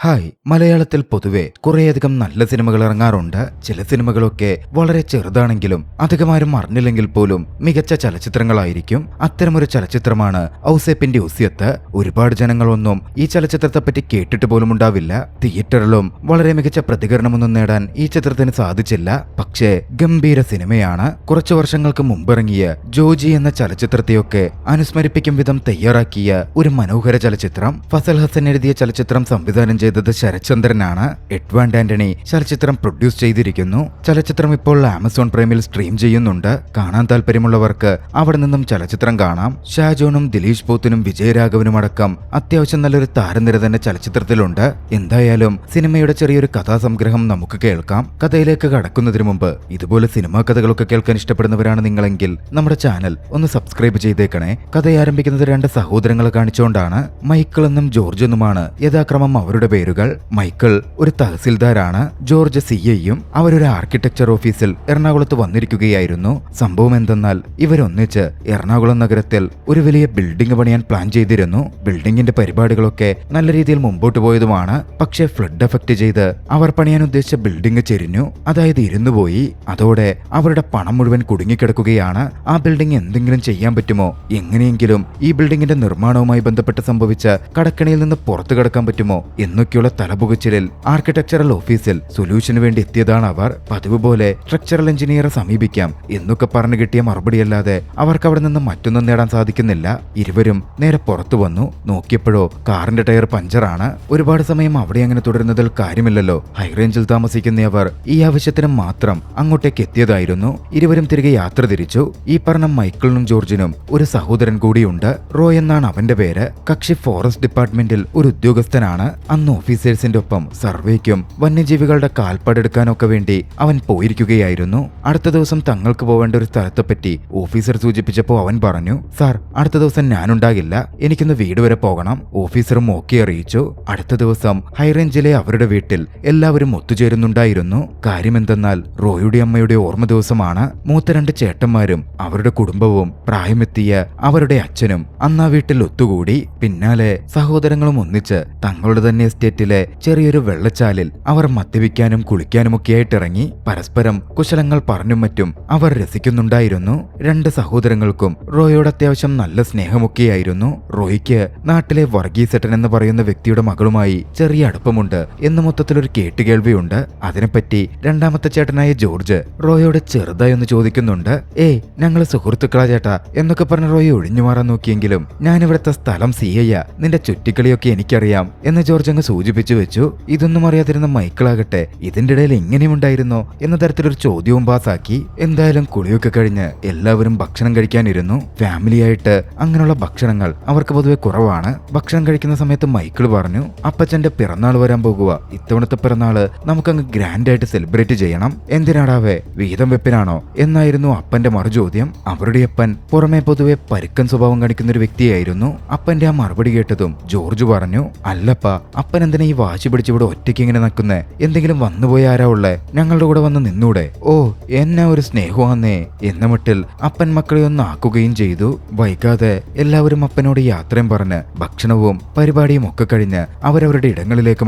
Hi, മലയാളത്തിൽ പൊതുവെ കുറേയധികം നല്ല സിനിമകൾ ഇറങ്ങാറുണ്ട്. ചില സിനിമകളൊക്കെ വളരെ ചെറുതാണെങ്കിലും അധികമാരും അറിഞ്ഞില്ലെങ്കിൽ പോലും മികച്ച ചലച്ചിത്രങ്ങളായിരിക്കും. അത്തരമൊരു ചലച്ചിത്രമാണ് ഔസേപ്പിന്റെ ഉസിയത്ത്. ഒരുപാട് ജനങ്ങളൊന്നും ഈ ചിത്രത്തെ പറ്റി കേട്ടിട്ട് പോലും ഉണ്ടാവില്ല. തിയേറ്ററിലും വളരെ മികച്ച പ്രതികരണമൊന്നും നേടാൻ ഈ ചിത്രത്തിന് സാധിച്ചില്ല. പക്ഷേ ഗംഭീര സിനിമയാണ്. കുറച്ചു വർഷങ്ങൾക്ക് മുമ്പിറങ്ങിയ ജോജി എന്ന ചലച്ചിത്രത്തെയൊക്കെ അനുസ്മരിപ്പിക്കും വിധം തയ്യാറാക്കിയ ഒരു മനോഹര ചലച്ചിത്രം. ഫസൽ ഹസൻ എഴുതിയ ചലച്ചിത്രം സംവിധാനം ചെയ്തത് ശരത്ചന്ദ്രനാണ്. എഡ്വാൻഡ് ആന്റണി ചലച്ചിത്രം പ്രൊഡ്യൂസ് ചെയ്തിരിക്കുന്നു. ചലച്ചിത്രം ഇപ്പോൾ ആമസോൺ പ്രൈമിൽ സ്ട്രീം ചെയ്യുന്നുണ്ട്. കാണാൻ താല്പര്യമുള്ളവർക്ക് അവിടെ നിന്നും ചലച്ചിത്രം കാണാം. ഷാജോണും ദിലീഷ് പോത്തിനും വിജയരാഘവനും അടക്കം അത്യാവശ്യം നല്ലൊരു താരനിര തന്നെ ചലച്ചിത്രത്തിലുണ്ട്. എന്തായാലും സിനിമയുടെ ചെറിയൊരു കഥാസംഗ്രഹം നമുക്ക് കേൾക്കാം. കഥയിലേക്ക് കടക്കുന്നതിന് മുമ്പ് ഇതുപോലെ സിനിമാ കഥകളൊക്കെ കേൾക്കാൻ ഇഷ്ടപ്പെടുന്നവരാണ് നിങ്ങളെങ്കിൽ നമ്മുടെ ചാനൽ ഒന്ന് സബ്സ്ക്രൈബ് ചെയ്തേക്കണേ. കഥ ആരംഭിക്കുന്നത് രണ്ട് സഹോദരങ്ങളെ കാണിച്ചുകൊണ്ടാണ്. മൈക്കിൾ എന്നും ജോർജ് എന്നുമാണ് യഥാക്രമം അവരുടെ പേരുകൾ. മൈക്കിൾ ഒരു തഹസിൽദാരാണ്. ജോർജ് സിഐയും. അവരൊരു ആർക്കിടെക്ചർ ഓഫീസിൽ എറണാകുളത്ത് വന്നിരിക്കുകയായിരുന്നു. സംഭവം എന്തെന്നാൽ ഇവരൊന്നിച്ച് എറണാകുളം നഗരത്തിൽ ഒരു വലിയ ബിൽഡിംഗ് പണിയാൻ പ്ലാൻ ചെയ്തിരുന്നു. ബിൽഡിംഗിന്റെ പരിപാടികളൊക്കെ നല്ല രീതിയിൽ മുമ്പോട്ട് പോയതുമാണ്. പക്ഷേ ഫ്ലഡ് എഫക്ട് ചെയ്ത് അവർ പണിയാൻ ഉദ്ദേശിച്ച ബിൽഡിംഗ് ചെരിഞ്ഞു. അതായത് ഇരുന്നുപോയി. അതോടെ അവരുടെ പണം മുഴുവൻ കുടുങ്ങിക്കിടക്കുകയാണ്. ആ ബിൽഡിംഗ് എന്തെങ്കിലും ചെയ്യാൻ പറ്റുമോ, എങ്ങനെയെങ്കിലും ഈ ബിൽഡിംഗിന്റെ നിർമ്മാണവുമായി ബന്ധപ്പെട്ട് സംഭവിച്ച കടക്കണിയിൽ നിന്ന് പുറത്തു കടക്കാൻ പറ്റുമോ എന്നൊക്കെയുള്ള തലപുകച്ചിലിൽ ആർക്കിടെക്ചറൽ ഓഫീസിൽ സൊല്യൂഷന് വേണ്ടി എത്തിയതാണ് അവർ. പതിവ് പോലെ സ്ട്രക്ചറൽ എഞ്ചിനീയറെ സമീപിക്കാം എന്നൊക്കെ പറഞ്ഞു കിട്ടിയ മറുപടിയല്ലാതെ അവർക്ക് അവിടെ നിന്ന് മറ്റൊന്നും നേടാൻ സാധിക്കുന്നില്ല. ഇരുവരും നേരെ പുറത്തു വന്നു. നോക്കിയപ്പോഴോ കാറിന്റെ ടയർ പഞ്ചറാണ്. ഒരുപാട് സമയം അവിടെ അങ്ങനെ തുടരുന്നതിൽ കാര്യമില്ലല്ലോ. ഹൈറേഞ്ചിൽ താമസിക്കുന്നവർ ഈ ആവശ്യത്തിന് മാത്രം അങ്ങോട്ടേക്ക് എത്തിയതായിരുന്നു. ഇരുവരും തിരികെ യാത്ര തിരിച്ചു. ഈ പറഞ്ഞ മൈക്കിളിനും ജോർജിനും ഒരു സഹോദരൻ കൂടിയുണ്ട്. റോയ് എന്നാണ് അവന്റെ പേര്. കക്ഷി ഫോറസ്റ്റ് ഡിപ്പാർട്ട്മെന്റിൽ ഒരു ഉദ്യോഗസ്ഥനാണ്. അന്ന് ഓഫീസേഴ്സിന്റെ ഒപ്പം സർവേക്കും വന്യജീവികളുടെ കാൽപ്പാടെടുക്കാനൊക്കെ വേണ്ടി അവൻ പോയിരിക്കുകയായിരുന്നു. അടുത്ത ദിവസം തങ്ങൾക്ക് പോവേണ്ട ഒരു സ്ഥലത്തെപ്പറ്റി ഓഫീസർ സൂചിപ്പിച്ചപ്പോൾ അവൻ പറഞ്ഞു, സാർ, അടുത്ത ദിവസം ഞാനുണ്ടാകില്ല, എനിക്കൊന്ന് വീട് വരെ പോകണം. ഓഫീസറും ഓക്കെ അറിയിച്ചു. അടുത്ത ദിവസം ഹൈറേഞ്ചിലെ അവരുടെ വീട്ടിൽ എല്ലാവരും ഒത്തുചേരുന്നുണ്ടായിരുന്നു. കാര്യമെന്തെന്നാൽ റോയുടെ അമ്മയുടെ ഓർമ്മ ദിവസമാണ്. മൂത്ത രണ്ട് ചേട്ടന്മാരും അവരുടെ കുടുംബവും പ്രായമെത്തിയ അവരുടെ അച്ഛനും അന്ന് ആ വീട്ടിൽ ഒത്തുകൂടി. പിന്നാലെ സഹോദരങ്ങളും ഒന്നിച്ച് തങ്ങളുടെ തന്നെ എസ്റ്റേറ്റിലെ ചെറിയൊരു വെള്ളച്ചാലിൽ അവർ മദ്യപിക്കാനും കുളിക്കാനുമൊക്കെയായിട്ട് ഇറങ്ങി. പരസ്പരം കുശലങ്ങൾ പറഞ്ഞും മറ്റും അവർ രസിക്കുന്നുണ്ടായിരുന്നു. രണ്ട് സഹോദരങ്ങൾക്കും റോയോട് അത്യാവശ്യം നല്ല സ്നേഹമൊക്കെയായിരുന്നു. റോയ്ക്ക് നാട്ടിലെ വർഗീസേട്ടൻ എന്ന് പറയുന്ന വ്യക്തിയുടെ മകളുമായി ചെറിയ അടുപ്പമുണ്ട് എന്ന് മൊത്തത്തിലൊരു കേട്ടുകേൾവിയുണ്ട്. അതിനെപ്പറ്റി രണ്ടാമത്തെ ചേട്ടനായ ജോർജ് റോയോട് ചെറുതായി ഒന്ന് ചോദിക്കുന്നുണ്ട്. ഏയ്, ഞങ്ങള് സുഹൃത്തുക്കളാ ചേട്ടാ എന്നൊക്കെ പറഞ്ഞ റോയ് ഒഴിഞ്ഞു മാറാൻ നോക്കിയെങ്കിലും ഞാനിവിടുത്തെ സ്ഥലം സിയ്യ, നിന്റെ ചുറ്റിക്കളിയൊക്കെ എനിക്കറിയാം എന്ന് ജോർജ് അങ്ങ് സൂചിപ്പിച്ചു വെച്ചു. ഇതൊന്നും അറിയാതിരുന്ന മൈക്കിളാകട്ടെ ഇതിന്റെ ഇടയിൽ എങ്ങനെയുണ്ടായിരുന്നോ എന്ന തരത്തിലൊരു ചോദ്യവും പാസാക്കി. എന്തായാലും കുളിയൊക്കെ കഴിഞ്ഞ് എല്ലാവരും ഭക്ഷണം കഴിക്കാനിരുന്നു. ഫാമിലിയായിട്ട് അങ്ങനെയുള്ള ഭക്ഷണങ്ങൾ അവർക്ക് പൊതുവെ കുറവാണ്. ഭക്ഷണം കഴിക്കുന്ന സമയത്ത് മൈക്കിൾ പറഞ്ഞു, അപ്പച്ചന്റെ പിറന്നാൾ വരാൻ പോകുക, ഇത്തവണത്തെ പിറന്നാള് നമുക്കങ്ങ് ഗ്രാൻഡായിട്ട് സെലിബ്രേറ്റ് ചെയ്യണം. എന്തിനാടാവേ, വീതം വെപ്പിനാണോ എന്നായിരുന്നു അപ്പന്റെ മറുചോദ്യം. അവരുടെ അപ്പൻ പുറമെ പൊതുവെ പരുക്കൻ സ്വഭാവം കാണിക്കുന്ന ഒരു വ്യക്തിയായിരുന്നു. അപ്പന്റെ ആ മറുപടി കേട്ടതും ജോർജ് പറഞ്ഞു, അല്ലപ്പ, അപ്പൻ എന്തിനാ ഈ വാശി പിടിച്ചിവിടെ ഒറ്റയ്ക്ക് ഇങ്ങനെ നിൽക്കുന്നേ? എന്തെങ്കിലും വന്നുപോയ ആരാ ഉള്ളേ? ഞങ്ങളുടെ കൂടെ വന്ന് നിന്നൂടെ? ഓ, എന്നെ ഒരു സ്നേഹമാന്നേ എന്ന മട്ടിൽ അപ്പൻ മക്കളെ ഒന്ന് ആക്കുകയും ചെയ്തു. വൈകാതെ എല്ലാവരും അപ്പനോട് യാത്രയും പറഞ്ഞ് ഭക്ഷണവും പരിപാടിയും ഒക്കെ കഴിഞ്ഞ് അവരവരുടെ ഇടങ്ങളിലേക്ക്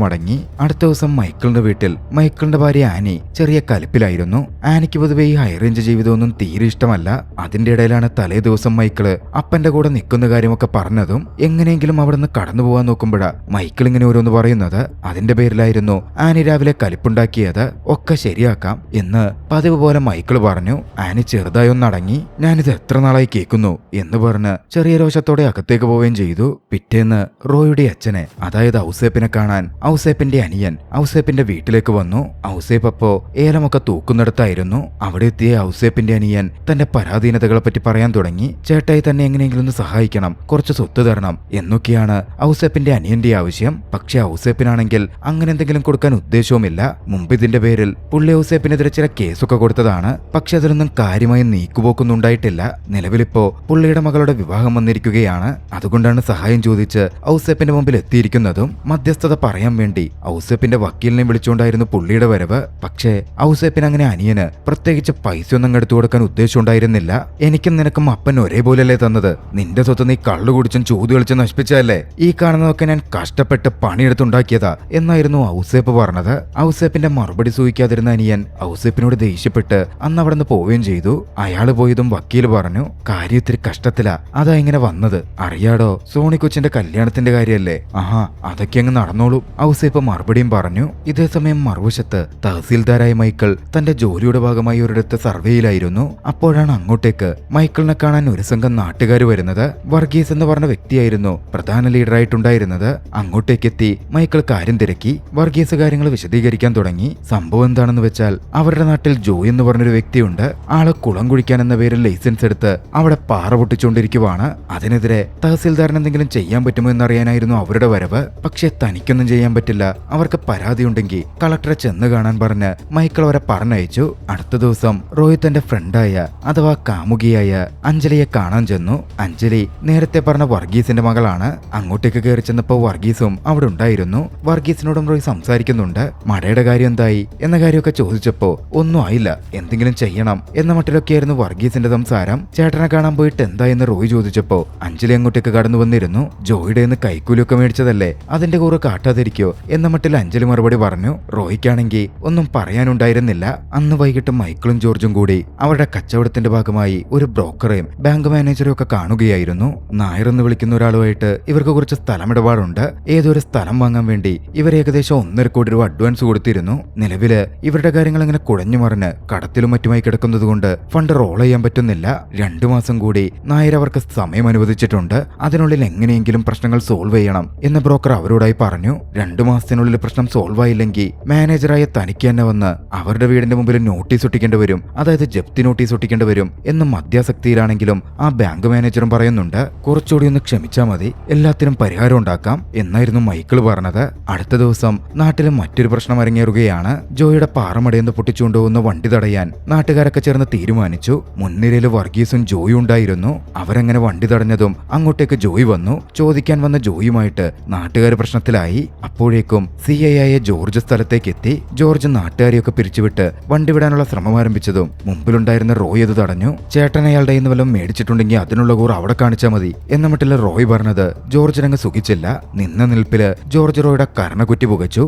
മടങ്ങി. അടുത്ത ദിവസം മൈക്കിളിന്റെ വീട്ടിൽ മൈക്കിളിന്റെ ഭാര്യ ആനി ചെറിയ കലിപ്പിലായിരുന്നു. ആനിക്ക് പൊതുവെ ഈ ഹൈറേഞ്ച് ജീവിതമൊന്നും തീരെ ഇഷ്ടമല്ല. അതിന്റെ ഇടയിലാണ് തലേ ദിവസം മൈക്കിള് അപ്പന്റെ കൂടെ നിൽക്കുന്ന കാര്യമൊക്കെ പറഞ്ഞതും. എങ്ങനെയെങ്കിലും അവിടെ നിന്ന് കടന്നു പോകാൻ നോക്കുമ്പോഴാ മൈക്കിൾ ഇങ്ങനെ ഓരോന്ന് പറയുന്നത്. അതിന്റെ പേരിലായിരുന്നു ആനി രാവിലെ കലിപ്പുണ്ടാക്കിയത്. ഒക്കെ ശരിയാക്കാം എന്ന് പതിവ് പോലെ മൈക്കിൾ പറഞ്ഞു. ആനി ചെറുതായി ഒന്നടങ്ങി. ഞാനിത് എത്ര നാളായി കേൾക്കുന്നു എന്ന് പറഞ്ഞ് ചെറിയ രോഷത്തോടെ അകത്തേക്ക് പോവുകയും ചെയ്തു. പിറ്റേന്ന് റോയുടെ അച്ഛനെ, അതായത് ഔസേപ്പിനെ കാണാൻ ഔസേപ്പിന്റെ അനിയൻ ഔസേപ്പിന്റെ വീട്ടിലേക്ക് വന്നു. ഔസേപ്പ് അപ്പോ ഏലമൊക്കെ തൂക്കുന്നിടത്തായിരുന്നു. അവിടെ എത്തിയ ഔസേപ്പിന്റെ അനിയൻ തന്റെ പരാധീനതകളെ പറ്റി പറയാൻ തുടങ്ങി. ചേട്ടായി തന്നെ എങ്ങനെയെങ്കിലും ഒന്ന് സഹായിക്കണം, കുറച്ച് സ്വത്ത് തരണം എന്നൊക്കെയാണ് ഔസേപ്പിന്റെ അനിയന്റെ ആവശ്യം. പക്ഷെ ഔസേപ്പിനാണെങ്കിൽ അങ്ങനെ എന്തെങ്കിലും കൊടുക്കാൻ ഉദ്ദേശവുമില്ല. മുമ്പ് ഇതിന്റെ പേരിൽ പുള്ളി ഔസേപ്പിനെതിരെ ചില കേസൊക്കെ കൊടുത്തതാണ്. പക്ഷെ അതിലൊന്നും കാര്യമായി നീക്കുപോക്കൊന്നുണ്ടായിട്ടില്ല. നിലവിലിപ്പോ പുള്ളിയുടെ മകളുടെ വിവാഹം വന്നിരിക്കുകയാണ്. അതുകൊണ്ടാണ് സഹായം ചോദിച്ച് ഔസേപ്പിന്റെ മുമ്പിൽ എത്തിയിരിക്കുന്നതും. മധ്യസ്ഥത പറയാൻ വേണ്ടി ഔസേപ്പിന്റെ വക്കീലിനെ വിളിച്ചുകൊണ്ടായിരുന്നു പുള്ളിയുടെ വരവ്. പക്ഷേ ഔസേപ്പിന് അങ്ങനെ അനിയന് പ്രത്യേകിച്ച് പൈസയൊന്നും എടുത്തു കൊടുക്കാൻ ഉദ്ദേശം ഉണ്ടായിരുന്നില്ല. എനിക്കും നിനക്കും അപ്പൻ ഒരേപോലെയല്ലേ തന്നത്? നിന്റെ സ്വത്ത് നീ കള്ളു കുടിച്ചും ചൂത് കളിച്ചും നശിപ്പിച്ചതല്ലേ? ഈ കാണുന്നതൊക്കെ ഞാൻ കഷ്ടപ്പെട്ട് പണിയെടുത്ത് കഷ്ടപ്പെട്ടുണ്ടാക്കിയതാ എന്നായിരുന്നു ഔസേപ്പ് പറഞ്ഞത്. ഔസേപ്പിന്റെ മറുപടി സൂഹിക്കാതിരുന്ന അനിയൻ ഔസേപ്പിനോട് ദേഷ്യപ്പെട്ട് അന്ന് അവിടെ നിന്ന് പോവുകയും ചെയ്തു. അയാള് പോയതും വക്കീല് പറഞ്ഞു, കാര്യം ഇത്തിരി കഷ്ടത്തിലാ, അതാ ഇങ്ങനെ വന്നത്. അറിയാടോ, സോണി കൊച്ചിന്റെ കല്യാണത്തിന്റെ കാര്യല്ലേ? ആഹാ, അതൊക്കെ അങ്ങ് നടന്നോളൂ, ഔസേപ്പ് മറുപടിയും പറഞ്ഞു. ഇതേസമയം മറുവശത്ത് തഹസീൽദാരായ മൈക്കിൾ തന്റെ ജോലിയുടെ ഭാഗമായി ഒരിടത്ത് സർവേയിലായിരുന്നു. അപ്പോഴാണ് അങ്ങോട്ടേക്ക് മൈക്കിളിനെ കാണാൻ ഒരു സംഘം നാട്ടുകാർ വരുന്നത്. വർഗീസ് എന്ന് പറഞ്ഞ വ്യക്തിയായിരുന്നു പ്രധാന ലീഡറായിട്ടുണ്ടായിരുന്നത്. അങ്ങോട്ടേക്കെത്തി മൈക്കിൾ കാര്യം തിരക്കി. വർഗീസ് കാര്യങ്ങൾ വിശദീകരിക്കാൻ തുടങ്ങി. സംഭവം എന്താണെന്ന് വെച്ചാൽ, അവരുടെ നാട്ടിൽ ജോയ് എന്ന് പറഞ്ഞൊരു വ്യക്തിയുണ്ട്. ആള് കുളം കുഴിക്കാൻ എന്ന പേരിൽ ലൈസൻസ് എടുത്ത് അവിടെ പാറ പൊട്ടിച്ചുകൊണ്ടിരിക്കുവാണ്. അതിനെതിരെ തഹസീൽദാരൻ എന്തെങ്കിലും ചെയ്യാൻ പറ്റുമോ എന്നറിയാനായിരുന്നു അവരുടെ വരവ്. പക്ഷെ തനിക്കൊന്നും ചെയ്യാൻ പറ്റില്ല, അവർക്ക് പരാതിയുണ്ടെങ്കിൽ കളക്ടറെ ചെന്ന് കാണാൻ പറഞ്ഞ് മൈക്കിൾ അവരെ പറഞ്ഞയച്ചു. അടുത്ത ദിവസം റോയ് തന്റെ ഫ്രണ്ടായ അഥവാ കാമുകിയായ അഞ്ജലിയെ കാണാൻ ചെന്നു. അഞ്ജലി നേരത്തെ പറഞ്ഞ വർഗീസിന്റെ മകളാണ്. അങ്ങോട്ടേക്ക് കയറി ചെന്നപ്പോ വർഗീസും അവിടെ ഉണ്ടായിരുന്നു. വർഗീസിനോടും റോയ് സംസാരിക്കുന്നുണ്ട്. മഴയുടെ കാര്യം എന്തായി എന്ന കാര്യമൊക്കെ ചോദിച്ചപ്പോ ഒന്നും ആയില്ല, എന്തെങ്കിലും ചെയ്യണം എന്ന മട്ടിലൊക്കെയായിരുന്നു വർഗീസിന്റെ സംസാരം. ചേട്ടനെ കാണാൻ പോയിട്ട് എന്തായെന്ന് റോയ് ചോദിച്ചപ്പോ അഞ്ജലി അങ്ങോട്ടേക്ക് കടന്നു വന്നിരുന്നു. ജോയിയുടെ കൈക്കൂലിയൊക്കെ മേടിച്ചതല്ലേ, അതിന്റെ കൂറ് കാട്ടാതിരിക്കോ എന്ന മട്ടിൽ അഞ്ജലി മറുപടി പറഞ്ഞു. റോയ്ക്കാണെങ്കിൽ ഒന്നും പറയാനുണ്ടായിരുന്നില്ല. അന്ന് വൈകിട്ട് മൈക്കിളും ജോർജും കൂടി അവരുടെ കച്ചവടത്തിന്റെ ഭാഗമായി ഒരു ബ്രോക്കറെയും ബാങ്ക് മാനേജറെയും ഒക്കെ കാണുകയായിരുന്നു. നായർ എന്ന് വിളിക്കുന്ന ഒരാളുമായിട്ട് ഇവർക്ക് കുറച്ച് സ്ഥലമിടപാടുണ്ട്. ഏതൊരു സ്ഥലം വാങ്ങാൻ വേണ്ടി ഇവർ ഏകദേശം 1.5 കോടി രൂപ അഡ്വാൻസ് കൊടുത്തിരുന്നു. നിലവില് ഇവരുടെ കാര്യങ്ങൾ ഇങ്ങനെ കുഴഞ്ഞു മറിഞ്ഞ് കടത്തിലും മറ്റുമായി കിടക്കുന്നത് കൊണ്ട് ഫണ്ട് റോൾ ചെയ്യാൻ പറ്റുന്നില്ല. 2 മാസം കൂടി നായർ അവർക്ക് സമയം അനുവദിച്ചിട്ടുണ്ട്. അതിനുള്ളിൽ എങ്ങനെയെങ്കിലും പ്രശ്നങ്ങൾ സോൾവ് ചെയ്യണം എന്ന് ബ്രോക്കർ അവരോടായി പറഞ്ഞു. 2 മാസത്തിനുള്ളിൽ പ്രശ്നം സോൾവ് ആയില്ലെങ്കിൽ മാനേജറായ തനിക്ക് തന്നെ വന്ന് അവരുടെ വീടിന്റെ മുമ്പിൽ നോട്ടീസ് ഒട്ടിക്കേണ്ടി വരും, അതായത് ജപ്തി നോട്ടീസ് ഒട്ടിക്കേണ്ടി വരും എന്ന് മധ്യാസക്തിയിലാണെങ്കിലും ആ ബാങ്ക് മാനേജറും പറയുന്നുണ്ട്. കുറച്ചുകൂടി ഒന്ന് ക്ഷമിച്ചാൽ മതി, എല്ലാത്തിനും പരിഹാരം ഉണ്ടാക്കാം എന്നായിരുന്നു മൈക്കിൾ പറഞ്ഞത്. അടുത്ത ദിവസം നാട്ടിൽ മറ്റൊരു പ്രശ്നം അരങ്ങേറുകയാണ്. ജോയിയുടെ പാറമടയെന്ന് പൊട്ടിച്ചുകൊണ്ടുപോകുന്ന വണ്ടി തടയാൻ നാട്ടുകാരൊക്കെ ചേർന്ന് തീരുമാനിച്ചു. മുൻനിരയിൽ വർഗീസും ജോയും ഉണ്ടായിരുന്നു. അവരങ്ങനെ വണ്ടി തടഞ്ഞതും അങ്ങോട്ടേക്ക് ജോയ് വന്നു. ചോദിക്കാൻ വന്ന ജോയുമായിട്ട് നാട്ടുകാർ പ്രശ്നത്തിലായി. അപ്പോഴേക്കും CI ആയ ജോർജ് സ്ഥലത്തേക്ക് എത്തി. ജോർജ് നാട്ടുകാരെയൊക്കെ പിരിച്ചുവിട്ട് വണ്ടി വിടാനുള്ള ശ്രമം ആരംഭിച്ചതും മുമ്പിലുണ്ടായിരുന്ന റോയ് അത് തടഞ്ഞു. ചേട്ടൻ അയാളുടെ ഇന്ന് വല്ലതും മേടിച്ചിട്ടുണ്ടെങ്കിൽ അതിനുള്ള കൂറ് അവിടെ കാണിച്ചാൽ മതി എന്ന മട്ടില് റോയ് പറഞ്ഞത് ജോർജിനങ്ങ് സുഖിച്ചില്ല. നിന്ന നിൽപ്പില് ജോർജ് റോയുടെ കരണക്കുറ്റി പുകച്ചു.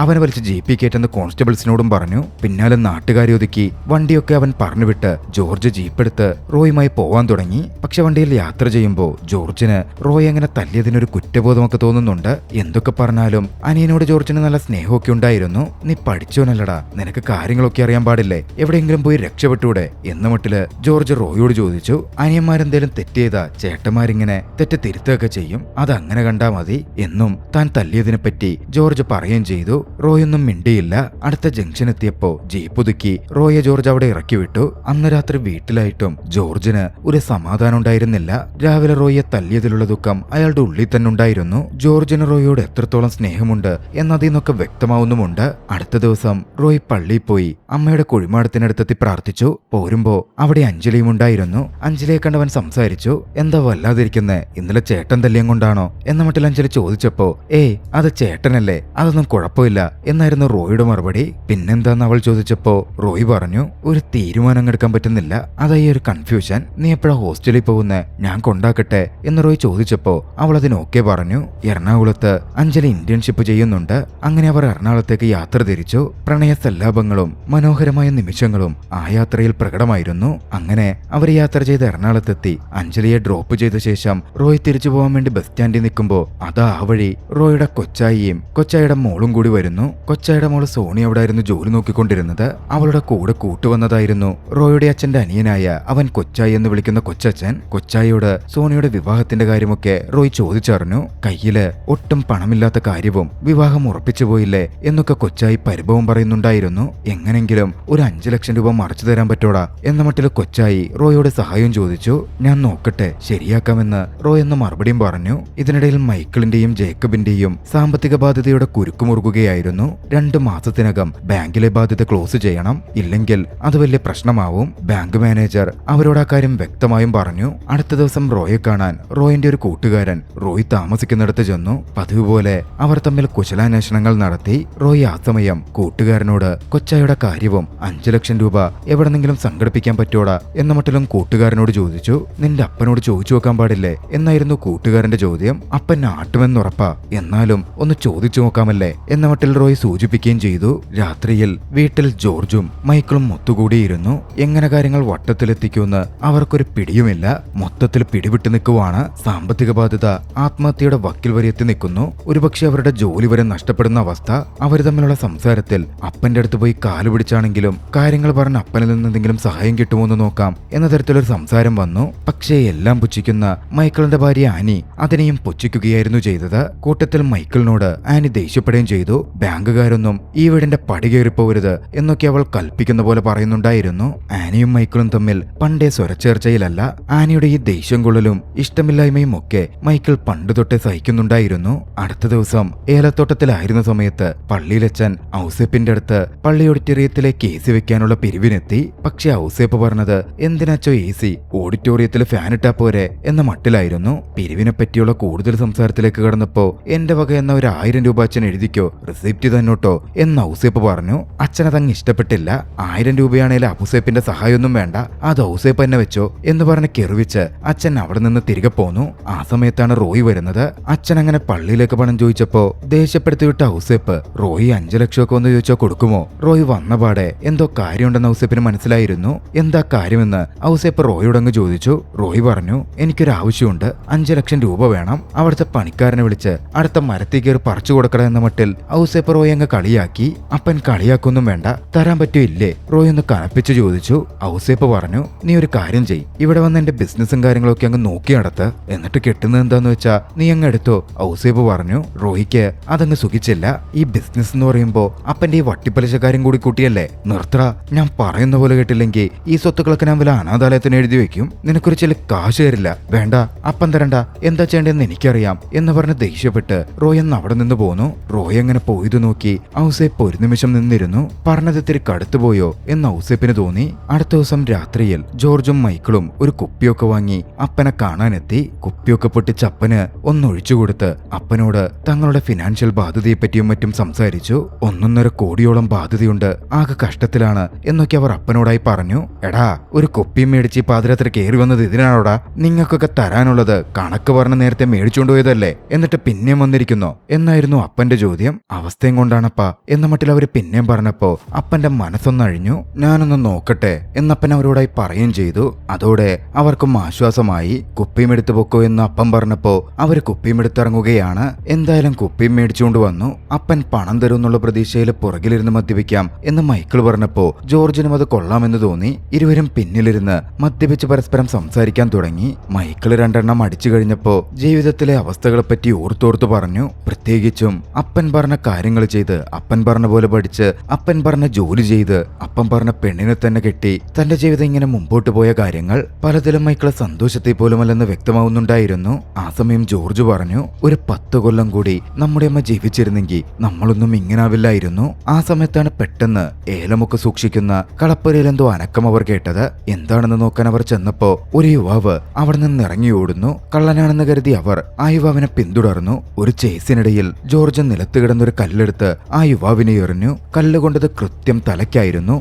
അവനെ വലിച്ച് ജീപ്പിൽ കയറ്റുന്ന കോൺസ്റ്റബിൾസിനോടും പറഞ്ഞു. പിന്നാലെ നാട്ടുകാരെ ഒതുക്കി വണ്ടിയൊക്കെ അവൻ പറഞ്ഞുവിട്ട് ജോർജ് ജീപ്പെടുത്ത് റോയുമായി പോവാൻ തുടങ്ങി. പക്ഷെ വണ്ടിയിൽ യാത്ര ചെയ്യുമ്പോൾ ജോർജിന് റോയ് അങ്ങനെ തല്ലിയതിനൊരു കുറ്റബോധമൊക്കെ തോന്നുന്നുണ്ട്. എന്തൊക്കെ പറഞ്ഞാലും അനിയനോട് ജോർജിന് നല്ല സ്നേഹമൊക്കെ ഉണ്ടായിരുന്നു. നീ പഠിച്ചോനല്ലടാ, നിനക്ക് കാര്യങ്ങളൊക്കെ അറിയാൻ പാടില്ലേ, എവിടെയെങ്കിലും പോയി രക്ഷപ്പെട്ടൂടെ എന്ന മട്ടില് ജോർജ് റോയോട് ചോദിച്ചു. അനിയന്മാരെന്തേലും തെറ്റ് ചെയ്താ ചേട്ടന്മാരിങ്ങനെ തെറ്റ് തിരുത്തുകയൊക്കെ ചെയ്യും, അതങ്ങനെ കണ്ടാ മതി എന്നും താൻ തല്ലിയതിനെ പറ്റി ജോർജ് പറയുകയും ചെയ്തു. റോയൊന്നും മിണ്ടിയില്ല. അടുത്ത ജംഗ്ഷൻ എത്തിയപ്പോ ജീപ്പ് ഒതുക്കി റോയെ ജോർജ് അവിടെ ഇറക്കി വിട്ടു. അന്ന് രാത്രി വീട്ടിലായിട്ടും ജോർജിന് ഒരു സമാധാനം ഉണ്ടായിരുന്നില്ല. രാവിലെ റോയെ തല്ലിയതിലുള്ള ദുഃഖം അയാളുടെ ഉള്ളിൽ തന്നെ ഉണ്ടായിരുന്നു. ജോർജിന് റോയോട് എത്രത്തോളം സ്നേഹമുണ്ട് എന്നതിൽ നിന്നൊക്കെ വ്യക്തമാവുന്നുമുണ്ട്. അടുത്ത ദിവസം റോയ് പള്ളിയിൽ പോയി അമ്മയുടെ കുഴിമാടത്തിനടുത്തെത്തി പ്രാർത്ഥിച്ചു. പോരുമ്പോ അവിടെ അഞ്ജലിയും ഉണ്ടായിരുന്നു. അഞ്ജലിയെ കണ്ടവൻ സംസാരിച്ചു. എന്താ വല്ലാതിരിക്കുന്നേ, ഇന്നലെ ചേട്ടൻ തല്ലിയം കൊണ്ടാണോ എന്ന മട്ടിൽ അഞ്ജലി ചോദിച്ചപ്പോ ഏയ് അത് ചേട്ടനല്ലേ, അതൊന്നും കുഴപ്പമില്ല എന്നായിരുന്നു റോയുടെ മറുപടി. പിന്നെന്താന്ന് അവൾ ചോദിച്ചപ്പോ റോയ് പറഞ്ഞു, ഒരു തീരുമാനം എടുക്കാൻ പറ്റുന്നില്ല, അതായി ഒരു കൺഫ്യൂഷൻ. നീ എപ്പോഴാ ഹോസ്റ്റലിൽ പോകുന്നേ, ഞാൻ കൊണ്ടാക്കട്ടെ എന്ന് റോയ് ചോദിച്ചപ്പോ അവൾ അതിന് ഓക്കെ പറഞ്ഞു. എറണാകുളത്ത് അഞ്ജലി ഇന്റേൺഷിപ്പ് ചെയ്യുന്നുണ്ട്. അങ്ങനെ അവർ എറണാകുളത്തേക്ക് യാത്ര തിരിച്ചു. പ്രണയ സല്ലാപങ്ങളും മനോഹരമായ നിമിഷങ്ങളും ആ യാത്രയിൽ പ്രകടമായിരുന്നു. അങ്ങനെ അവർ യാത്ര ചെയ്ത് എറണാകുളത്തെത്തി. അഞ്ജലിയെ ഡ്രോപ്പ് ചെയ്ത ശേഷം റോയ് തിരിച്ചു പോകാൻ വേണ്ടി ബസ് സ്റ്റാൻഡിൽ നിൽക്കുമ്പോ അതാ ആ വഴി റോയുടെ കൊച്ചായിയും കൊച്ചായിയുടെ മോളും കൂടി വരുന്നു. കൊച്ചായുടെ മോള് സോണി അവിടെ ആയിരുന്നു ജോലി നോക്കിക്കൊണ്ടിരുന്നത്. അവളുടെ കൂടെ കൂട്ടുവന്നതായിരുന്നു റോയുടെ അച്ഛന്റെ അനിയനായ അവൻ കൊച്ചായി എന്ന് വിളിക്കുന്ന കൊച്ചച്ഛൻ. കൊച്ചായിയോട് സോണിയുടെ വിവാഹത്തിന്റെ കാര്യമൊക്കെ റോയ് ചോദിച്ചറിഞ്ഞു. കയ്യില് ഒട്ടും പണമില്ലാത്ത കാര്യവും വിവാഹം ഉറപ്പിച്ചു പോയില്ലേ എന്നൊക്കെ കൊച്ചായി പരിഭവം പറയുന്നുണ്ടായിരുന്നു. എങ്ങനെങ്കിലും ഒരു 5 ലക്ഷം രൂപ മറിച്ചു തരാൻ പറ്റോടാ എന്ന മട്ടിൽ കൊച്ചായി റോയോട് സഹായം ചോദിച്ചു. ഞാൻ നോക്കട്ടെ, ശരിയാക്കാമെന്ന് റോയ് എന്ന മറുപടിയും പറഞ്ഞു. ഇതിനിടയിൽ മൈക്കിളിന്റെയും ജേക്കബിന്റെയും സാമ്പത്തിക ബാധ്യതയുടെ കുരുക്കുമുറുകുക കൊടുക്കുകയായിരുന്നു. 2 മാസത്തിനകം ബാങ്കിലെ ബാധ്യത ക്ലോസ് ചെയ്യണം, ഇല്ലെങ്കിൽ അത് വലിയ പ്രശ്നമാവും. ബാങ്ക് മാനേജർ അവരോട് ആ കാര്യം വ്യക്തമായും പറഞ്ഞു. അടുത്ത ദിവസം റോയെ കാണാൻ റോയിന്റെ ഒരു കൂട്ടുകാരൻ റോയ് താമസിക്കുന്നിടത്ത് ചെന്നു. പതിവ് പോലെ അവർ തമ്മിൽ കുശലാന്വേഷണങ്ങൾ നടത്തി. റോയ് ആ സമയം കൂട്ടുകാരനോട് കൊച്ചായുടെ കാര്യവും 5 ലക്ഷം രൂപ എവിടെന്നെങ്കിലും സംഘടിപ്പിക്കാൻ പറ്റോടാ എന്ന മട്ടിലും കൂട്ടുകാരനോട് ചോദിച്ചു. നിന്റെ അപ്പനോട് ചോദിച്ചു നോക്കാൻ പാടില്ലേ എന്നായിരുന്നു കൂട്ടുകാരന്റെ ചോദ്യം. അപ്പൻ ആട്ടുമെന്നുറപ്പാ, എന്നാലും ഒന്ന് ചോദിച്ചു നോക്കാമല്ലേ എന്ന മട്ടിൽ റോയ് സൂചിപ്പിക്കുകയും ചെയ്തു. രാത്രിയിൽ വീട്ടിൽ ജോർജും മൈക്കിളും ഒത്തുകൂടിയിരുന്നു. എങ്ങനെ കാര്യങ്ങൾ വട്ടത്തിലെത്തിക്കുമെന്ന് അവർക്കൊരു പിടിയുമില്ല. മൊത്തത്തിൽ പിടിവിട്ട് നിൽക്കുവാണ്. സാമ്പത്തിക ബാധ്യത ആത്മഹത്യയുടെ വക്കിൽ വരെ എത്തി നിൽക്കുന്നു. ഒരുപക്ഷെ അവരുടെ ജോലി വരെ നഷ്ടപ്പെടുന്ന അവസ്ഥ. അവർ തമ്മിലുള്ള സംസാരത്തിൽ അപ്പന്റെ അടുത്ത് പോയി കാലു പിടിച്ചാണെങ്കിലും കാര്യങ്ങൾ പറഞ്ഞ് അപ്പനിൽ നിന്ന് എന്തെങ്കിലും സഹായം കിട്ടുമോ എന്ന് നോക്കാം എന്ന തരത്തിലൊരു സംസാരം വന്നു. പക്ഷേ എല്ലാം പുച്ഛിക്കുന്ന മൈക്കിളിന്റെ ഭാര്യ ആനി അതിനെയും പുച്ഛിക്കുകയായിരുന്നു ചെയ്തത്. കൂട്ടത്തിൽ മൈക്കിളിനോട് ആനി ദേഷ്യപ്പെടുകയും ചെയ്തു. ബാങ്കുകാരൊന്നും ഈ വീടിന്റെ പടി കയറിപ്പോവരുത് എന്നൊക്കെ അവൾ കൽപ്പിക്കുന്ന പോലെ പറയുന്നുണ്ടായിരുന്നു. ആനിയും മൈക്കിളും തമ്മിൽ പണ്ടേ സ്വരച്ചേർച്ചയിലല്ല. ആനിയുടെ ഈ ദേഷ്യം കൊള്ളലും ഇഷ്ടമില്ലായ്മയും ഒക്കെ മൈക്കിൾ പണ്ട് തൊട്ടേ സഹിക്കുന്നുണ്ടായിരുന്നു. അടുത്ത ദിവസം ഏലത്തോട്ടത്തിലായിരുന്ന സമയത്ത് പള്ളിയിലച്ചൻ ഔസേപ്പിന്റെ അടുത്ത് പള്ളി ഓഡിറ്റോറിയത്തിലേക്ക് AC വെക്കാനുള്ള പിരിവിനെത്തി. പക്ഷെ ഔസേപ്പ് പറഞ്ഞത് എന്തിനാച്ചോ AC ഓഡിറ്റോറിയത്തിൽ ഫാൻ ഇട്ടാ പോരെ എന്ന മട്ടിലായിരുന്നു. പിരിവിനെ പറ്റിയുള്ള കൂടുതൽ സംസാരത്തിലേക്ക് കടന്നപ്പോ എന്റെ വക എന്ന ഒരു 1000 രൂപ അച്ഛൻ എഴുതിക്കോ, റിസിപ്റ്റ് തന്നോട്ടോ എന്ന് ഔസേപ്പ് പറഞ്ഞു. അച്ഛനതങ്ങ് ഇഷ്ടപ്പെട്ടില്ല. 1000 രൂപയാണേലും ഔസേപ്പിന്റെ സഹായമൊന്നും വേണ്ട, അത് ഔസേപ്പ് തന്നെ വെച്ചോ എന്ന് പറഞ്ഞ് കെറിവിച്ച് അച്ഛൻ അവിടെ നിന്ന് തിരികെ പോന്നു. ആ സമയത്താണ് റോയ് വരുന്നത്. അച്ഛൻ അങ്ങനെ പള്ളിയിലേക്ക് പണം ചോദിച്ചപ്പോ ദേഷ്യപ്പെടുത്തി വിട്ട ഔസേപ്പ് റോയ് 5 ലക്ഷമൊക്കെ ഒന്ന് ചോദിച്ചോ കൊടുക്കുമോ? റോയ് വന്നപാടെ എന്തോ കാര്യമുണ്ടെന്ന് ഔസേപ്പിന് മനസ്സിലായിരുന്നു. എന്താ കാര്യമെന്ന് ഔസേപ്പ് റോയോടങ്ങ് ചോദിച്ചു. റോയ് പറഞ്ഞു, എനിക്കൊരു ആവശ്യമുണ്ട്, 5 ലക്ഷം രൂപ വേണം. അവിടുത്തെ പണിക്കാരനെ വിളിച്ച് അടുത്ത മരത്തിൽ കയറി പറിച്ചു കൊടുക്കണം എന്ന മട്ടിൽ ഔസേപ്പ് റോയ് അങ്ങ് കളിയാക്കി. അപ്പൻ കളിയാക്കൊന്നും വേണ്ട, തരാൻ പറ്റൂ ഇല്ലേ? റോയ് ഒന്ന് കനപ്പിച്ച് ചോദിച്ചു. ഔസേപ്പ് പറഞ്ഞു, നീ ഒരു കാര്യം ചെയ്, ഇവിടെ വന്ന് എന്റെ ബിസിനസ്സും കാര്യങ്ങളൊക്കെ അങ്ങ് നോക്കി നടത്ത്, എന്നിട്ട് കിട്ടുന്നത് എന്താന്ന് വെച്ചാ നീ അങ്ങ് എടുത്തോ. ഔസേപ്പ് പറഞ്ഞു. റോയിക്ക് അതങ്ങ് സുഖിച്ചില്ല. ഈ ബിസിനസ് എന്ന് പറയുമ്പോ അപ്പന്റെ ഈ വട്ടിപ്പലിശ കാര്യം കൂടി കൂട്ടിയല്ലേ? നിർത്തറ, ഞാൻ പറയുന്ന പോലെ കേട്ടില്ലെങ്കിൽ ഈ സ്വത്തുക്കളൊക്കെ ഞാൻ വല്ല അനാഥാലയത്തിന് എഴുതി വെക്കും. നിനക്കൊരു ചില കാശ് തരില്ല. വേണ്ട, അപ്പം തരണ്ട, എന്താ ചെയ്യേണ്ടതെന്ന് എനിക്കറിയാം എന്ന് പറഞ്ഞ് ദേഷ്യപ്പെട്ട് റോയ് എന്ന് അവിടെ നിന്ന് പോന്നു. റോയ് അങ്ങനെ പോയത് നോക്കി ഔസേപ്പ് ഒരു നിമിഷം നിന്നിരുന്നു. പറഞ്ഞത് ഇത്തിരി കടുത്തുപോയോ എന്ന് ഔസേപ്പിന് തോന്നി. അടുത്ത ദിവസം രാത്രിയിൽ ജോർജും മൈക്കിളും ഒരു കുപ്പിയൊക്കെ വാങ്ങി അപ്പനെ കാണാനെത്തി. കുപ്പിയൊക്കെ പൊട്ടിച്ച് അപ്പന് ഒന്നൊഴിച്ചു കൊടുത്ത് അപ്പനോട് തങ്ങളുടെ ഫിനാൻഷ്യൽ ബാധ്യതയെപ്പറ്റിയും മറ്റും സംസാരിച്ചു. 1.5 കോടിയോളം ബാധ്യതയുണ്ട്, ആകെ കഷ്ടത്തിലാണ് എന്നൊക്കെ അവർ അപ്പനോടായി പറഞ്ഞു. എടാ, ഒരു കുപ്പിയും മേടിച്ച് പാതിരാത്രി കയറി വന്നത് ഇതിനാണോടാ? നിങ്ങൾക്കൊക്കെ തരാനുള്ളത് കണക്ക് പറഞ്ഞ് നേരത്തെ മേടിച്ചുകൊണ്ട് പോയതല്ലേ, എന്നിട്ട് പിന്നെയും വന്നിരിക്കുന്നോ എന്നായിരുന്നു അപ്പന്റെ ചോദ്യം. അവസ്ഥയും കൊണ്ടാണപ്പാ എന്ന മട്ടിൽ അവര് പിന്നെയും പറഞ്ഞപ്പോ അപ്പന്റെ മനസ്സൊന്നഴിഞ്ഞു. ഞാനൊന്ന് നോക്കട്ടെ എന്നപ്പൻ അവരോടായി പറയുകയും ചെയ്തു. അതോടെ അവർക്കും ആശ്വാസമായി. കുപ്പിയും എടുത്തു പൊക്കോ എന്ന് അപ്പം പറഞ്ഞപ്പോ അവര് കുപ്പിയും എടുത്തിറങ്ങുകയാണ്. എന്തായാലും കുപ്പിയും മേടിച്ചുകൊണ്ട് വന്നു. അപ്പൻ പണം തരുമെന്നുള്ള പ്രതീക്ഷയിൽ പുറകിലിരുന്ന് മദ്യപിക്കാം എന്ന് മൈക്കിൾ പറഞ്ഞപ്പോ ജോർജിനും അത് കൊള്ളാമെന്ന് തോന്നി. ഇരുവരും പിന്നിലിരുന്ന് മദ്യപിച്ച് പരസ്പരം സംസാരിക്കാൻ തുടങ്ങി. മൈക്കിൾ 2 എണ്ണം അടിച്ചു കഴിഞ്ഞപ്പോ ജീവിതത്തിലെ അവസ്ഥകളെപ്പറ്റി ഓർത്തോർത്തു പറഞ്ഞു. പ്രത്യേകിച്ചും അപ്പൻ പറഞ്ഞ കാര്യങ്ങൾ ചെയ്ത്, അപ്പൻ പറഞ്ഞ പോലെ പഠിച്ച്, അപ്പൻ പറഞ്ഞ ജോലി ചെയ്ത്, അപ്പൻ പറഞ്ഞ പെണ്ണിനെ തന്നെ കെട്ടി തന്റെ ജീവിതം ഇങ്ങനെ മുമ്പോട്ട് പോയ കാര്യങ്ങൾ പലതിലും മൈക്കിൾ സന്തോഷത്തെ പോലുമല്ലെന്ന് വ്യക്തമാവുന്നുണ്ടായിരുന്നു. ആ സമയം ജോർജ് പറഞ്ഞു, ഒരു 10 കൊല്ലം കൂടി നമ്മുടെ അമ്മ ജീവിച്ചിരുന്നെങ്കിൽ നമ്മളൊന്നും ഇങ്ങനാവില്ലായിരുന്നു. ആ സമയത്താണ് പെട്ടെന്ന് ഏലമൊക്കെ സൂക്ഷിക്കുന്ന കളപ്പുരയിൽ എന്തോ അനക്കം അവർ കേട്ടത്. എന്താണെന്ന് നോക്കാൻ അവർ ചെന്നപ്പോ ഒരു യുവാവ് അവിടെ നിന്ന് ഇറങ്ങി ഓടുന്നു. കള്ളനാണെന്ന് കരുതി അവർ ആ യുവാവിനെ പിന്തുടർന്നു. ഒരു ചേസിനിടയിൽ ജോർജ് നിലത്ത് കിടന്നൊരു കല്ലെടുത്ത് ആ യുവാവിനെ എറിഞ്ഞു. കല്ലുകൊണ്ടത് കൃത്യം തലയ്ക്കായിരുന്നു.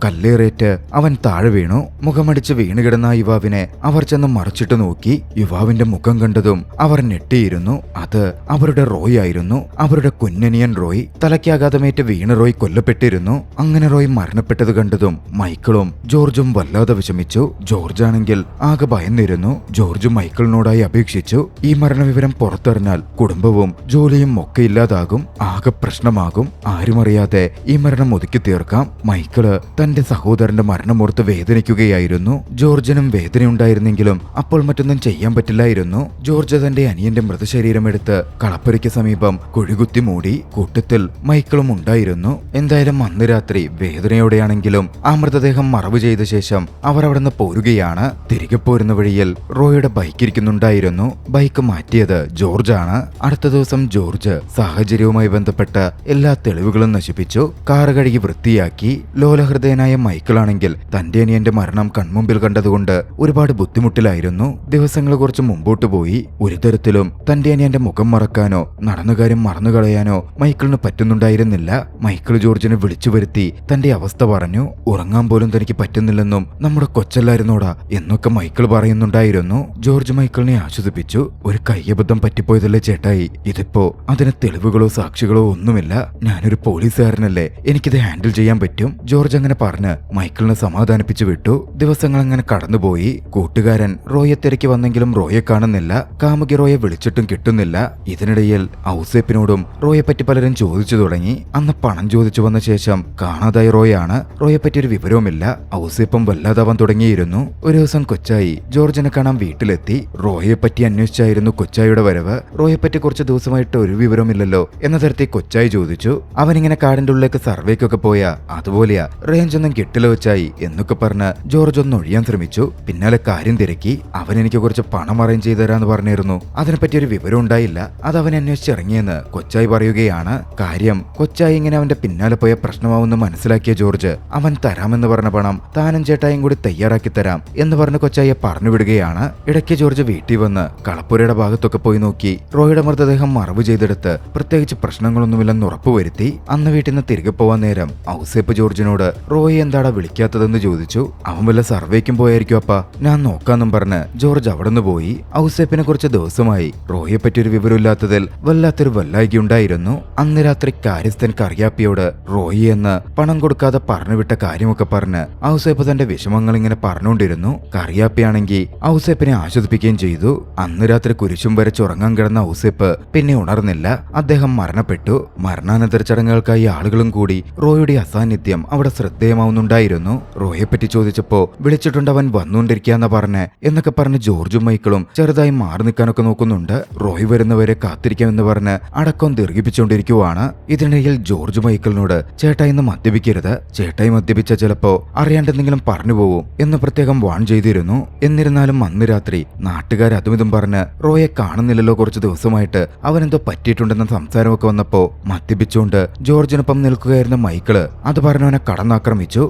കല്ലേറേറ്റ് അവൻ താഴെ വീണു. മുഖമടിച്ച് വീണുകിടന്ന ആ യുവാവിനെ അവർ ചെന്ന് മറച്ചിട്ട് നോക്കി. യുവാവിന്റെ മുഖം കണ്ടതും അവർ ഞെട്ടിയിരുന്നു. അത് അവരുടെ റോയ് ആയിരുന്നു. അവരുടെ കുഞ്ഞനിയൻ റോയ്. തലയ്ക്കാഘാതമേറ്റ് വീണ് റോയ് കൊല്ലപ്പെട്ടിരുന്നു. അങ്ങനെ റോയ് മരണപ്പെട്ടത് കണ്ടതും മൈക്കിളും ജോർജും വല്ലാതെ വിഷമിച്ചു. ജോർജ് ആണെങ്കിൽ ആകെ ഭയന്നിരുന്നു. ജോർജ് മൈക്കിളിനോടായി അപേക്ഷിച്ചു, ഈ മരണവിവരം പുറത്തറിഞ്ഞാൽ കുടുംബവും ജോലിയും ഒക്കെ ഇല്ലാതാകും, ആകെ പ്രശ്നമാകും. ആരും അറിയാതെ ഈ മരണം ഒതുക്കി തീർക്കാം. മൈക്കിള് തന്റെ സഹോദരന്റെ മരണമോർത്ത് വേദനിക്കുകയായിരുന്നു. ജോർജിനും വേദനയുണ്ടായിരുന്നെങ്കിലും അപ്പോൾ മറ്റൊന്നും ചെയ്യാൻ പറ്റില്ലായിരുന്നു. ജോർജ് തന്റെ അനിയന്റെ മൃതശരീരം എടുത്ത് കളപ്പുരയ്ക്ക് സമീപം കുഴികുത്തി മൂടി. കൂട്ടത്തിൽ മൈക്കിളും ഉണ്ടായിരുന്നു. എന്തായാലും അന്ന് രാത്രി വേദനയോടെയാണെങ്കിലും ആ മൃതദേഹം മറവ് ചെയ്ത ശേഷം അവർ അവിടെ നിന്ന് പോരുകയാണ്. തിരികെ പോരുന്ന വഴിയിൽ റോയുടെ ബൈക്ക് ഇരിക്കുന്നുണ്ടായിരുന്നു. ബൈക്ക് മാറ്റിയത് ജോർജാണ്. അടുത്ത ദിവസം ജോർജ് സാഹചര്യവുമായി ബന്ധപ്പെട്ട എല്ലാ തെളിവുകളും നശിപ്പിച്ചു. കാറ് കഴുകി വൃത്തിയാക്കി. ലോലഹൃദയനായ മൈക്കിളാണെങ്കിൽ തന്റെ അനിയന്റെ മരണം കൺമുമ്പിൽ കണ്ടതുകൊണ്ട് ഒരുപാട് ബുദ്ധിമുട്ടിലായിരുന്നു. ദിവസങ്ങൾ കുറച്ച് മുമ്പോട്ട് പോയി. ഒരു തരത്തിലും തന്റെ അനിയന്റെ മുഖം മറക്കാനോ നടന്ന കാര്യം മറന്നുകളയാനോ മൈക്കിളിന് പറ്റുന്നുണ്ടായിരുന്നില്ല. മൈക്കിൾ ജോർജിനെ വിളിച്ചു വരുത്തി തന്റെ അവസ്ഥ പറഞ്ഞു. ഉറങ്ങാൻ പോലും തനിക്ക് പറ്റുന്നില്ലെന്നും നമ്മുടെ കൊച്ചല്ലായിരുന്നോടാ എന്നൊക്കെ മൈക്കിൾ പറയുന്നുണ്ടായിരുന്നു. ജോർജ് മൈക്കിളിനെ ആശ്വസിപ്പിച്ചു. ഒരു കയ്യബദ്ധം പറ്റിപ്പോയതല്ലേ ചേട്ടായി, ഇതിപ്പോ അതിന് തെളിവുകളോ സാക്ഷികളോ ഒന്നുമില്ല. ഞാനൊരു പോലീസുകാരനല്ലേ, എനിക്കിത് ഹാൻഡിൽ ചെയ്യാൻ പറ്റും. ജോർജ് അങ്ങനെ പറഞ്ഞ് മൈക്കിളിനെ സമാധാനിപ്പിച്ചു വിട്ടു. ദിവസങ്ങൾ അങ്ങനെ കടന്നുപോയി. കൂട്ടുകാരൻ റോയെ തിരക്കി വന്നെങ്കിലും റോയെ കാണുന്നില്ല. കാമുകി റോയെ വിളിച്ചിട്ടും കിട്ടുന്നില്ല. ഇതിനിടയിൽ ഔസേപ്പിനോടും റോയെ പറ്റി പലരും ചോദിച്ചു തുടങ്ങി. അന്ന് പണം ചോദിച്ചു വന്ന ശേഷം കാണാതായ റോയാണ്. റോയെ പറ്റി ഒരു വിവരവുമില്ല. ഔസേപ്പും വല്ലാതാവാൻ തുടങ്ങിയിരുന്നു. ഒരു ദിവസം കൊച്ചായി ജോർജിനെ കാണാൻ വീട്ടിലെത്തി. റോയെ പറ്റി അന്വേഷിച്ചായിരുന്നു കൊച്ചായിയുടെ വരവ്. റോയെ പറ്റി കുറച്ച് ദിവസമായിട്ട് ഒരു വിവരമില്ലല്ലോ എന്ന തരത്തിൽ കൊച്ചായി ചോദിച്ചു. അവനിങ്ങനെ കാടിന്റെ ഉള്ളിലേക്ക് സർവേക്കൊക്കെ പോയാ അതുപോലെയാ, റേഞ്ച് ഒന്നും കിട്ടില്ല കൊച്ചായി എന്നൊക്കെ പറഞ്ഞ് ജോർജ് ഒന്ന് ഒഴിയാൻ ശ്രമിച്ചു. പിന്നാലെ കാര്യം തിരക്കി. അവൻ എനിക്ക് കുറച്ച് പണം അറേഞ്ച് ചെയ്ത് തരാന്ന് പറഞ്ഞിരുന്നു. അതിനെപ്പറ്റി ഒരു വിവരം ഉണ്ടായില്ല. അത് അവൻ അന്വേഷിച്ചിറങ്ങിയെന്ന് കൊച്ചായി പറയുകയാണ്. കാര്യം കൊച്ചായി ഇങ്ങനെ അവന്റെ പിന്നാലെ പോയ പ്രശ്നമാവെന്ന് മനസ്സിലാക്കിയ ജോർജ് അവൻ തരാമെന്ന് പറഞ്ഞ പണം താനും ചേട്ടായും കൂടി തയ്യാറാക്കി തരാം എന്ന് പറഞ്ഞ് കൊച്ചായിയെ പറഞ്ഞു വിടുകയാണ്. ഇടയ്ക്ക് ജോർജ് വീട്ടിൽ വന്ന് കളപ്പുരയുടെ ഭാഗത്തൊക്കെ പോയി നോക്കി. റോയുടെ മൃതദേഹം മറവ് ചെയ്തെടുത്ത് പ്രത്യേകിച്ച് പ്രശ്നങ്ങളൊന്നുമില്ലെന്ന് ഉറപ്പുവരുത്തി. അന്ന് വീട്ടിൽ നിന്ന് തിരികെ പോവാൻ നേരം ഔസേപ്പ് ജോർജിനോട് റോയി എന്താടാ വിളിക്കാത്തതെന്ന് ചോദിച്ചു. അവൻ വല്ല സർവേക്കും പോയായിരിക്കും അപ്പ, ഞാൻ നോക്കാന്നും പറഞ്ഞ് ജോർജ് അവിടെ നിന്ന് പോയി. ഔസേപ്പിനെ കുറച്ച് ദിവസമായി റോയെ പറ്റി ഒരു വിവരമില്ലാത്തതിൽ വല്ലാത്തൊരു വല്ലായികയുണ്ടായിരുന്നു. അന്ന് രാത്രി കാര്യസ്ഥൻ കറിയാപ്പിയോട് റോയി എന്ന് പണം കൊടുക്കാതെ പറഞ്ഞുവിട്ട കാര്യമൊക്കെ പറഞ്ഞ് ഔസേപ്പ് തന്റെ വിഷമങ്ങൾ ഇങ്ങനെ പറഞ്ഞുകൊണ്ടിരുന്നു. കറിയാപ്പിയാണെങ്കിൽ ഔസേപ്പിനെ ആശ്വസിപ്പിക്കുകയും ചെയ്തു. അന്ന് രാത്രി കുരിശും വരച്ച് ഉറങ്ങാൻ കിടന്ന ഔസേപ്പ് പിന്നെ ഉണർന്നില്ല. അദ്ദേഹം മരണപ്പെട്ടു. മരണാനന്തര ചടങ്ങുകൾക്കായി ആളുകളും കൂടി റോയുടെ അസാന്നിധ്യം അവിടെ ശ്രദ്ധേയമാവുന്നുണ്ടായിരുന്നു. റോയെ പറ്റി ചോദിച്ചപ്പോ വിളിച്ചിട്ടുണ്ട്, അവൻ വന്നുകൊണ്ടിരിക്കാന്ന് പറഞ്ഞ് എന്നൊക്കെ പറഞ്ഞ് ജോർജും മൈക്കിളും ചെറുതായി മാറി നിൽക്കാനൊക്കെ നോക്കുന്നുണ്ട്. റോയ് വരുന്നവരെ കാത്തിരിക്കാമെന്ന് പറഞ്ഞ് അടക്കം ദീർഘിപ്പിച്ചുകൊണ്ടിരിക്കുവാണ്. ഇതിനിടയിൽ ജോർജ് മൈക്കിളിനോട് ചേട്ടാ ഇന്ന് മദ്യപിക്കരുത്, ചേട്ടായി മദ്യപിച്ച ചിലപ്പോ അറിയാണ്ടെന്തെങ്കിലും പറഞ്ഞു പോവും എന്ന് പ്രത്യേകം വാൺ ചെയ്തിരുന്നു. എന്നിരുന്നാലും അന്ന് രാത്രി നാട്ടുകാർ അതുമിതും പറഞ്ഞ് റോയെ കാണുന്നില്ലല്ലോ, കുറച്ച് ദിവസമായിട്ട് അവനെന്തോ പറ്റിയിട്ടുണ്ടെന്ന സംസാരമൊക്കെ വന്നപ്പോ മദ്യപിച്ചുകൊണ്ട് ജോർജിനൊപ്പം നിൽക്കുകയായിരുന്ന മൈക്കിള് അത് പറഞ്ഞവനെ കടന്നാക്രമിച്ചു.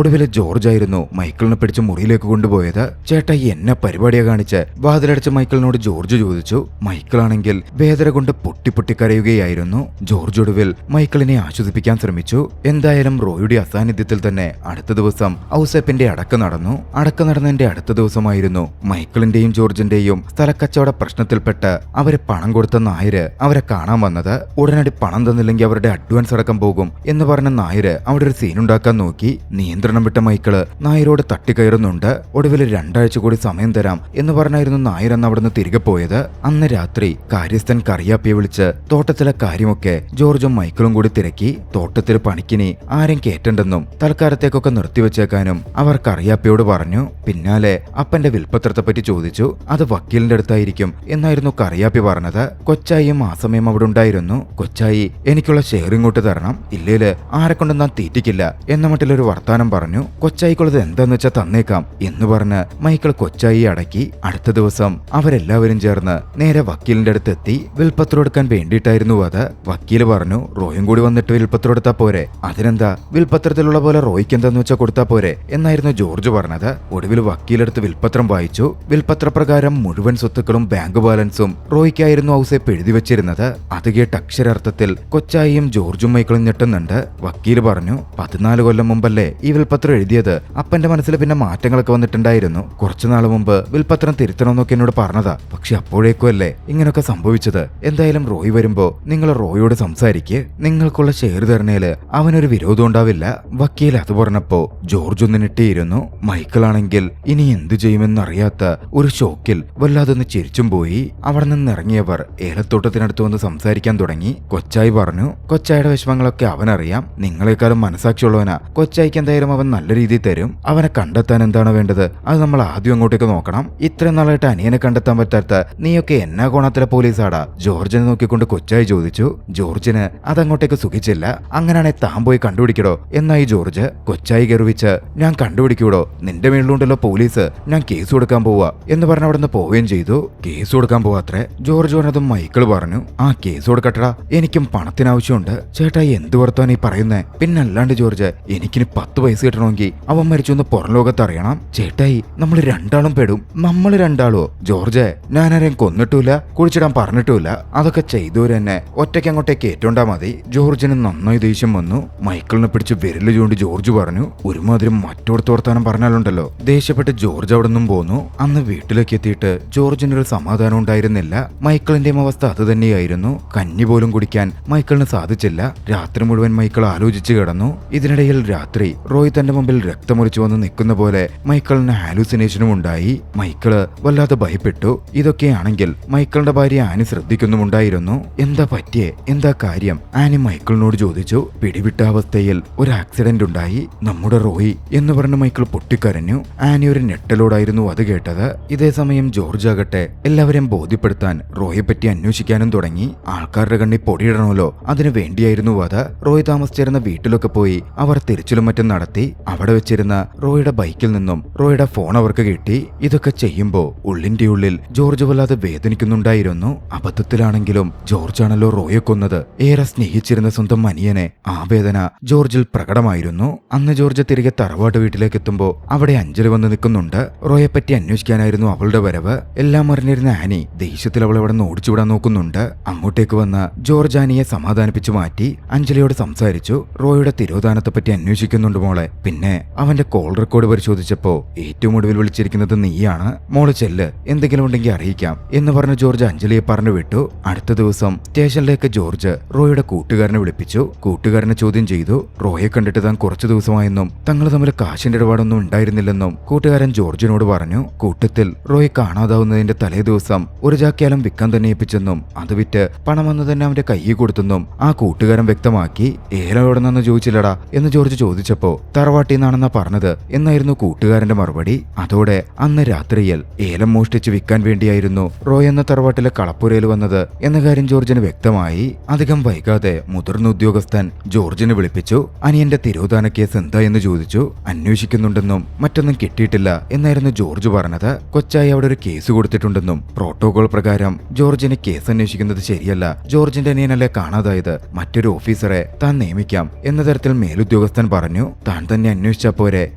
ഒടുവിൽ ജോർജ് ആയിരുന്നു മൈക്കിളിനെ പിടിച്ച് മുറിയിലേക്ക് കൊണ്ടുപോയത്. ചേട്ടാ എന്നെ പരിപാടിയെ കാണിച്ച് വാതിലടച്ച് മൈക്കിളിനോട് ജോർജ് ചോദിച്ചു. മൈക്കിളാണെങ്കിൽ വേദന കൊണ്ട് പൊട്ടി കരയുകയായിരുന്നു. ജോർജ് ഒടുവിൽ മൈക്കിളിനെ ആശ്വസിപ്പിക്കാൻ ശ്രമിച്ചു. എന്തായാലും റോയുടെ അസാന്നിധ്യത്തിൽ തന്നെ അടുത്ത ദിവസം ഔസേപ്പിന്റെ അടക്കം നടന്നു. അടക്കം നടന്നതിന്റെ അടുത്ത ദിവസമായിരുന്നു മൈക്കിളിന്റെയും ജോർജിന്റെയും സ്ഥലക്കച്ചവട പ്രശ്നത്തിൽപ്പെട്ട് അവരെ പണം കൊടുത്ത നായര് അവരെ കാണാൻ വന്നത്. ഉടനടി പണം തന്നില്ലെങ്കിൽ അവരുടെ അഡ്വാൻസ് അടക്കം പോകും എന്ന് പറഞ്ഞ നായര് അവിടെ ഒരു സീനുണ്ടാക്കാൻ നോക്കി. നിയന്ത്രണം വിട്ട മൈക്കിള് നായരോട് തട്ടിക്കയറുന്നുണ്ട്. ഒടുവിൽ 2 ആഴ്ച കൂടി സമയം തരാം എന്ന് പറഞ്ഞായിരുന്നു നായർ അന്ന് അവിടുന്ന് തിരികെ പോയത്. അന്ന് രാത്രി കാര്യസ്ഥൻ കറിയാപ്പിയെ വിളിച്ച് തോട്ടത്തിലെ കാര്യമൊക്കെ ജോർജും മൈക്കിളും കൂടി തിരക്കി. തോട്ടത്തിൽ പണിക്കിനി ആരും കേറ്റണ്ടെന്നും തൽക്കാലത്തേക്കൊക്കെ നിർത്തിവെച്ചേക്കാനും അവർ കറിയാപ്പിയോട് പറഞ്ഞു. പിന്നാലെ അപ്പന്റെ വിൽപ്പത്രത്തെ പറ്റി ചോദിച്ചു. അത് വക്കീലിന്റെ അടുത്തായിരിക്കും എന്നായിരുന്നു കറിയാപ്പി പറഞ്ഞത്. കൊച്ചായിയും ആ സമയം അവിടെ ഉണ്ടായിരുന്നു. കൊച്ചായി എനിക്കുള്ള ഷെയർ ഇങ്ങോട്ട് തരണം, ഇല്ലേല് ആരെ കൊണ്ട് ഞാൻ തീറ്റിക്കില്ല എന്ന മട്ടിലൊരു വർത്താനം പറഞ്ഞു. കൊച്ചായിക്കുള്ളത് എന്താന്ന് വെച്ചാൽ തന്നേക്കാം എന്ന് പറഞ്ഞ് മൈക്കിൾ കൊച്ചായി അടക്കി. അടുത്ത ദിവസം അവരെല്ലാവരും ചേർന്ന് നേരെ വക്കീലിന്റെ അടുത്ത് എത്തി. വിൽപ്പത്രം എടുക്കാൻ വേണ്ടിയിട്ടായിരുന്നു അത്. വക്കീല് പറഞ്ഞു, റോയും കൂടി വന്നിട്ട് വിൽപ്പത്രം എടുത്താ പോരെ, അതിനെന്താ വിൽപ്പത്രത്തിലുള്ള പോലെ റോയ്ക്ക് എന്താന്ന് വെച്ചാൽ കൊടുത്താ പോരെ എന്നായിരുന്നു ജോർജ് പറഞ്ഞത്. ഒടുവിൽ വക്കീലെടുത്ത് വിൽപ്പത്രം വായിച്ചു. വിൽപ്പത്രപ്രകാരം മുഴുവൻ സ്വത്തുക്കളും ബാങ്ക് ബാലൻസും റോയ്ക്കായിരുന്നു ഔസേപ്പ് എഴുതി വെച്ചിരുന്നത്. അത് കേട്ട് അക്ഷരാർത്ഥത്തിൽ കൊച്ചായിയും ജോർജും മൈക്കിളും ഞെട്ടുന്നുണ്ട്. വക്കീല് പറഞ്ഞു, 14 കൊല്ലം മുമ്പല്ലേ ഈ വിൽപ്പത്രം എഴുതിയത്. അപ്പന്റെ മനസ്സിൽ പിന്നെ മാറ്റങ്ങളൊക്കെ വന്നിട്ടുണ്ടായിരുന്നു. കുറച്ചുനാൾ മുമ്പ് വിൽപ്പത്രം തിരുത്തണമെന്നൊക്കെ എന്നോട് പറഞ്ഞതാ. പക്ഷെ അപ്പോഴേക്കും അല്ലേ ഇങ്ങനൊക്കെ സംഭവിച്ചത്. എന്തായാലും റോയ് വരുമ്പോ നിങ്ങൾ റോയോട് സംസാരിക്ക്, നിങ്ങൾക്കുള്ള ഷെയർ തരണേല് അവനൊരു വിരോധം ഉണ്ടാവില്ല. വക്കീൽ അത് പറഞ്ഞപ്പോ ജോർജ് ഒന്ന് ഞെട്ടിയിരുന്നു. മൈക്കിളാണെങ്കിൽ ഇനി എന്തു ചെയ്യുമെന്നറിയാത്ത ഒരു ഷോക്കിൽ വല്ലാതൊന്ന് ചിരിച്ചും പോയി. അവിടെ നിന്ന് ഇറങ്ങിയവർ ഏലത്തോട്ടത്തിനടുത്ത് വന്ന് സംസാരിക്കാൻ തുടങ്ങി. കൊച്ചായി പറഞ്ഞു, കൊച്ചായുടെ വിഷമങ്ങളൊക്കെ അവനറിയാം, നിങ്ങളെക്കാളും മനസാക്ഷിയുള്ളവനാ. കൊച്ചായിക്ക് എന്തായാലും അവൻ നല്ല രീതിയിൽ തരും. അവനെ കണ്ടെത്താൻ എന്താണ് വേണ്ടത് അത് നമ്മൾ ആദ്യം അങ്ങോട്ടേക്ക് നോക്കണം. ഇത്രയും നാളായിട്ട് അനിയനെ കണ്ടെത്താൻ പറ്റാത്ത നീയൊക്കെ എന്നാ കോണത്തിലെ പോലീസാടാ? ജോർജിനെ നോക്കിക്കൊണ്ട് കൊച്ചായി ചോദിച്ചു. ജോർജിന് അതങ്ങോട്ടേക്ക് സുഖിച്ചില്ല. അങ്ങനെയാണെ താൻ പോയി കണ്ടുപിടിക്കടോ എന്നായി ജോർജ്. കൊച്ചായി ഗർവിച്ച് ഞാൻ കണ്ടുപിടിക്കൂടോ, നിന്റെ മേളിലുണ്ടല്ലോ പോലീസ്, ഞാൻ കേസ് കൊടുക്കാൻ പോവാ എന്ന് പറഞ്ഞ അവിടെ നിന്ന് പോവുകയും ചെയ്തു. കേസ് കൊടുക്കാൻ പോവാത്രേ. ജോർജ് പറഞ്ഞതും മൈക്കിൾ പറഞ്ഞു, ആ കേസ് കൊടുക്കട്ടടാ, എനിക്കും പണത്തിനാവശ്യമുണ്ട്. ചേട്ടാ എന്ത് വർത്താനം ഈ പറയുന്നേ? പിന്നല്ലാണ്ട് ജോർജ്, എനിക്കിനി 10 പൈസ കിട്ടണമെങ്കിൽ അവൻ മരിച്ചു എന്ന് പുറം ലോകത്ത് അറിയണം. ചേട്ടായി നമ്മൾ രണ്ടാളും പെടും. നമ്മൾ രണ്ടാളോ? ജോർജ്, ഞാനാരെയും കൊന്നിട്ടില്ല, കുഴിച്ചിടാൻ പറഞ്ഞിട്ടില്ല. അതൊക്കെ ചെയ്തവര് തന്നെ ഒറ്റയ്ക്ക് അങ്ങോട്ടേക്ക് ഏറ്റുണ്ടാ മതി. ജോർജിന് നന്നായി ദേഷ്യം വന്നു. മൈക്കിളിനെ പിടിച്ച് വിരല് ചൂണ്ടി ജോർജ് പറഞ്ഞു, ഒരുമാതിരി മറ്റോടത്ത് വർത്താനം പറഞ്ഞാലുണ്ടല്ലോ. ദേഷ്യപ്പെട്ട് ജോർജ് അവിടെ നിന്നും പോന്നു. അന്ന് വീട്ടിലേക്ക് എത്തിയിട്ട് ജോർജിനൊരു സമാധാനം ഉണ്ടായിരുന്നില്ല. മൈക്കിളിന്റെയും അവസ്ഥ അത് തന്നെയായിരുന്നു. കഞ്ഞി പോലും കുടിക്കാൻ മൈക്കിളിന് സാധിച്ചില്ല. രാത്രി മുഴുവൻ മൈക്കിൾ ആലോചിച്ച് കിടന്നു. ഇതിനിടയിൽ രാത്രി റോയ് തന്റെ മുമ്പിൽ രക്തമൊലിച്ചു വന്ന് നിൽക്കുന്ന പോലെ മൈക്കിളിന് ഹാലൂസിനേഷനും ഉണ്ടായി. മൈക്കിള് വല്ലാതെ ഭയപ്പെട്ടു. ഇതൊക്കെയാണെങ്കിൽ മൈക്കിളിന്റെ ഭാര്യ ആനി ശ്രദ്ധിക്കുന്നുമുണ്ടായിരുന്നു. എന്താ പറ്റിയേ, എന്താ കാര്യം? ആനി മൈക്കിളിനോട് ചോദിച്ചു. പിടിവിട്ട അവസ്ഥയിൽ ഒരു ആക്സിഡന്റ് ഉണ്ടായി നമ്മുടെ റോയ് എന്ന് പറഞ്ഞ് മൈക്കിൾ പൊട്ടിക്കരഞ്ഞു. ആനി ഒരു ഞെട്ടലോടായിരുന്നു അത് കേട്ടത്. ഇതേ സമയം ജോർജ് ആകട്ടെ എല്ലാവരെയും ബോധ്യപ്പെടുത്താൻ റോയെ പറ്റി അന്വേഷിക്കാനും തുടങ്ങി. ആൾക്കാരുടെ കണ്ണിൽ പൊടിയിടണമല്ലോ, അതിനു വേണ്ടിയായിരുന്നു അത്. റോയ് താമസിച്ചിരുന്ന വീട്ടിലൊക്കെ പോയി അവർ തിരച്ചിലും മറ്റും നടത്തി. അവിടെ വെച്ചിരുന്ന റോയുടെ ബൈക്കിൽ നിന്നും റോയുടെ ഫോൺ അവർക്ക് കിട്ടി. ഇതൊക്കെ ചെയ്യുമ്പോ ഉള്ളിന്റെ ഉള്ളിൽ ജോർജ് വല്ലാതെ വേദനിക്കുന്നുണ്ടായിരുന്നു. അബദ്ധത്തിലാണെങ്കിലും ജോർജാണല്ലോ റോയെ കൊന്നത്. ഏറെ സ്നേഹിച്ചിരുന്ന സ്വന്തം അനിയനെ. ആ വേദന ജോർജിൽ പ്രകടമായിരുന്നു. അന്ന് ജോർജ് തിരികെ തറവാട്ട് വീട്ടിലേക്ക് എത്തുമ്പോ അവിടെ അഞ്ജലി വന്ന് നിൽക്കുന്നുണ്ട്. റോയെ പറ്റി അന്വേഷിക്കാനായിരുന്നു അവളുടെ വരവ്. എല്ലാം അറിഞ്ഞിരുന്ന ആനി ദേഷ്യത്തിൽ അവൾ അവിടെ നിന്ന് ഓടിച്ചുവിടാൻ നോക്കുന്നുണ്ട്. അങ്ങോട്ടേക്ക് വന്ന ജോർജ് ആനിയെ സമാധാനിപ്പിച്ചു മാറ്റി അഞ്ജലിയോട് സംസാരിച്ചു. റോയുടെ തിരോധാനത്തെ പറ്റി അന്വേഷിക്കുന്നുണ്ട് മോളെ. പിന്നെ അവന്റെ കോൾ റെക്കോർഡ് പരിശോധിച്ചപ്പോ ഏറ്റവും ഒടുവിൽ വിളിച്ചിരിക്കുന്നത് നീയാണ്. മോള് ചെല്ല്, എന്തെങ്കിലും ഉണ്ടെങ്കിൽ അറിയിക്കാം എന്ന് പറഞ്ഞ് ജോർജ് അഞ്ജലിയെ പറഞ്ഞു വിട്ടു. അടുത്ത ദിവസം സ്റ്റേഷനിലേക്ക് ജോർജ് റോയുടെ കൂട്ടുകാരനെ വിളിപ്പിച്ചു. കൂട്ടുകാരനെ ചോദ്യം ചെയ്തു. റോയെ കണ്ടിട്ട് താൻ കുറച്ചു ദിവസമായെന്നും തങ്ങൾ തമ്മിൽ കാശിന്റെ ഇടപാടൊന്നും ഉണ്ടായിരുന്നില്ലെന്നും കൂട്ടുകാരൻ ജോർജിനോട് പറഞ്ഞു. കൂട്ടത്തിൽ റോയെ കാണാതാവുന്നതിന്റെ തലേ ദിവസം ഒരു ചാക്യാലം വിൽക്കാൻ തന്നെ ഏൽപ്പിച്ചെന്നും അത് വിറ്റ് പണം വന്ന് തന്നെ അവന്റെ കയ്യിൽ കൊടുത്തെന്നും ആ കൂട്ടുകാരൻ വ്യക്തമാക്കി. ഏലം എവിടെ നിന്ന് ചോദിച്ചില്ലടാ എന്ന് ജോർജ് ചോദിച്ചപ്പോ തറവാട്ടിൽ നിന്നാണെന്നാ പറഞ്ഞത് എന്നായിരുന്നു കൂട്ടുകാരന്റെ മറുപടി. അതോടെ അന്ന് രാത്രിയിൽ ഏലം മോഷ്ടിച്ച് വിൽക്കാൻ വേണ്ടിയായിരുന്നു റോയ് എന്ന തറവാട്ടിലെ കളപ്പുരയിൽ വന്നത് എന്ന കാര്യം ജോർജിന് വ്യക്തമായി. അധികം വൈകാതെ മുതിർന്ന ഉദ്യോഗസ്ഥൻ ജോർജിനെ വിളിപ്പിച്ചു. അനിയന്റെ തിരോധാന കേസ് എന്താ എന്ന് ചോദിച്ചു. അന്വേഷിക്കുന്നുണ്ടെന്നും മറ്റൊന്നും കിട്ടിയിട്ടില്ല എന്നായിരുന്നു ജോർജ് പറഞ്ഞത്. കൊച്ചായി അവിടെ ഒരു കേസ് കൊടുത്തിട്ടുണ്ടെന്നും പ്രോട്ടോകോൾ പ്രകാരം ജോർജിനെ കേസ് അന്വേഷിക്കുന്നത് ശരിയല്ല. ജോർജിന്റെ അനിയനല്ലേ കാണാതായത്, മറ്റൊരു ഓഫീസറെ താൻ നിയമിക്കാം എന്ന തരത്തിൽ മേലുദ്യോഗസ്ഥൻ പറഞ്ഞു. താൻ തന്നെ അന്വേഷിച്ചാ പോരെ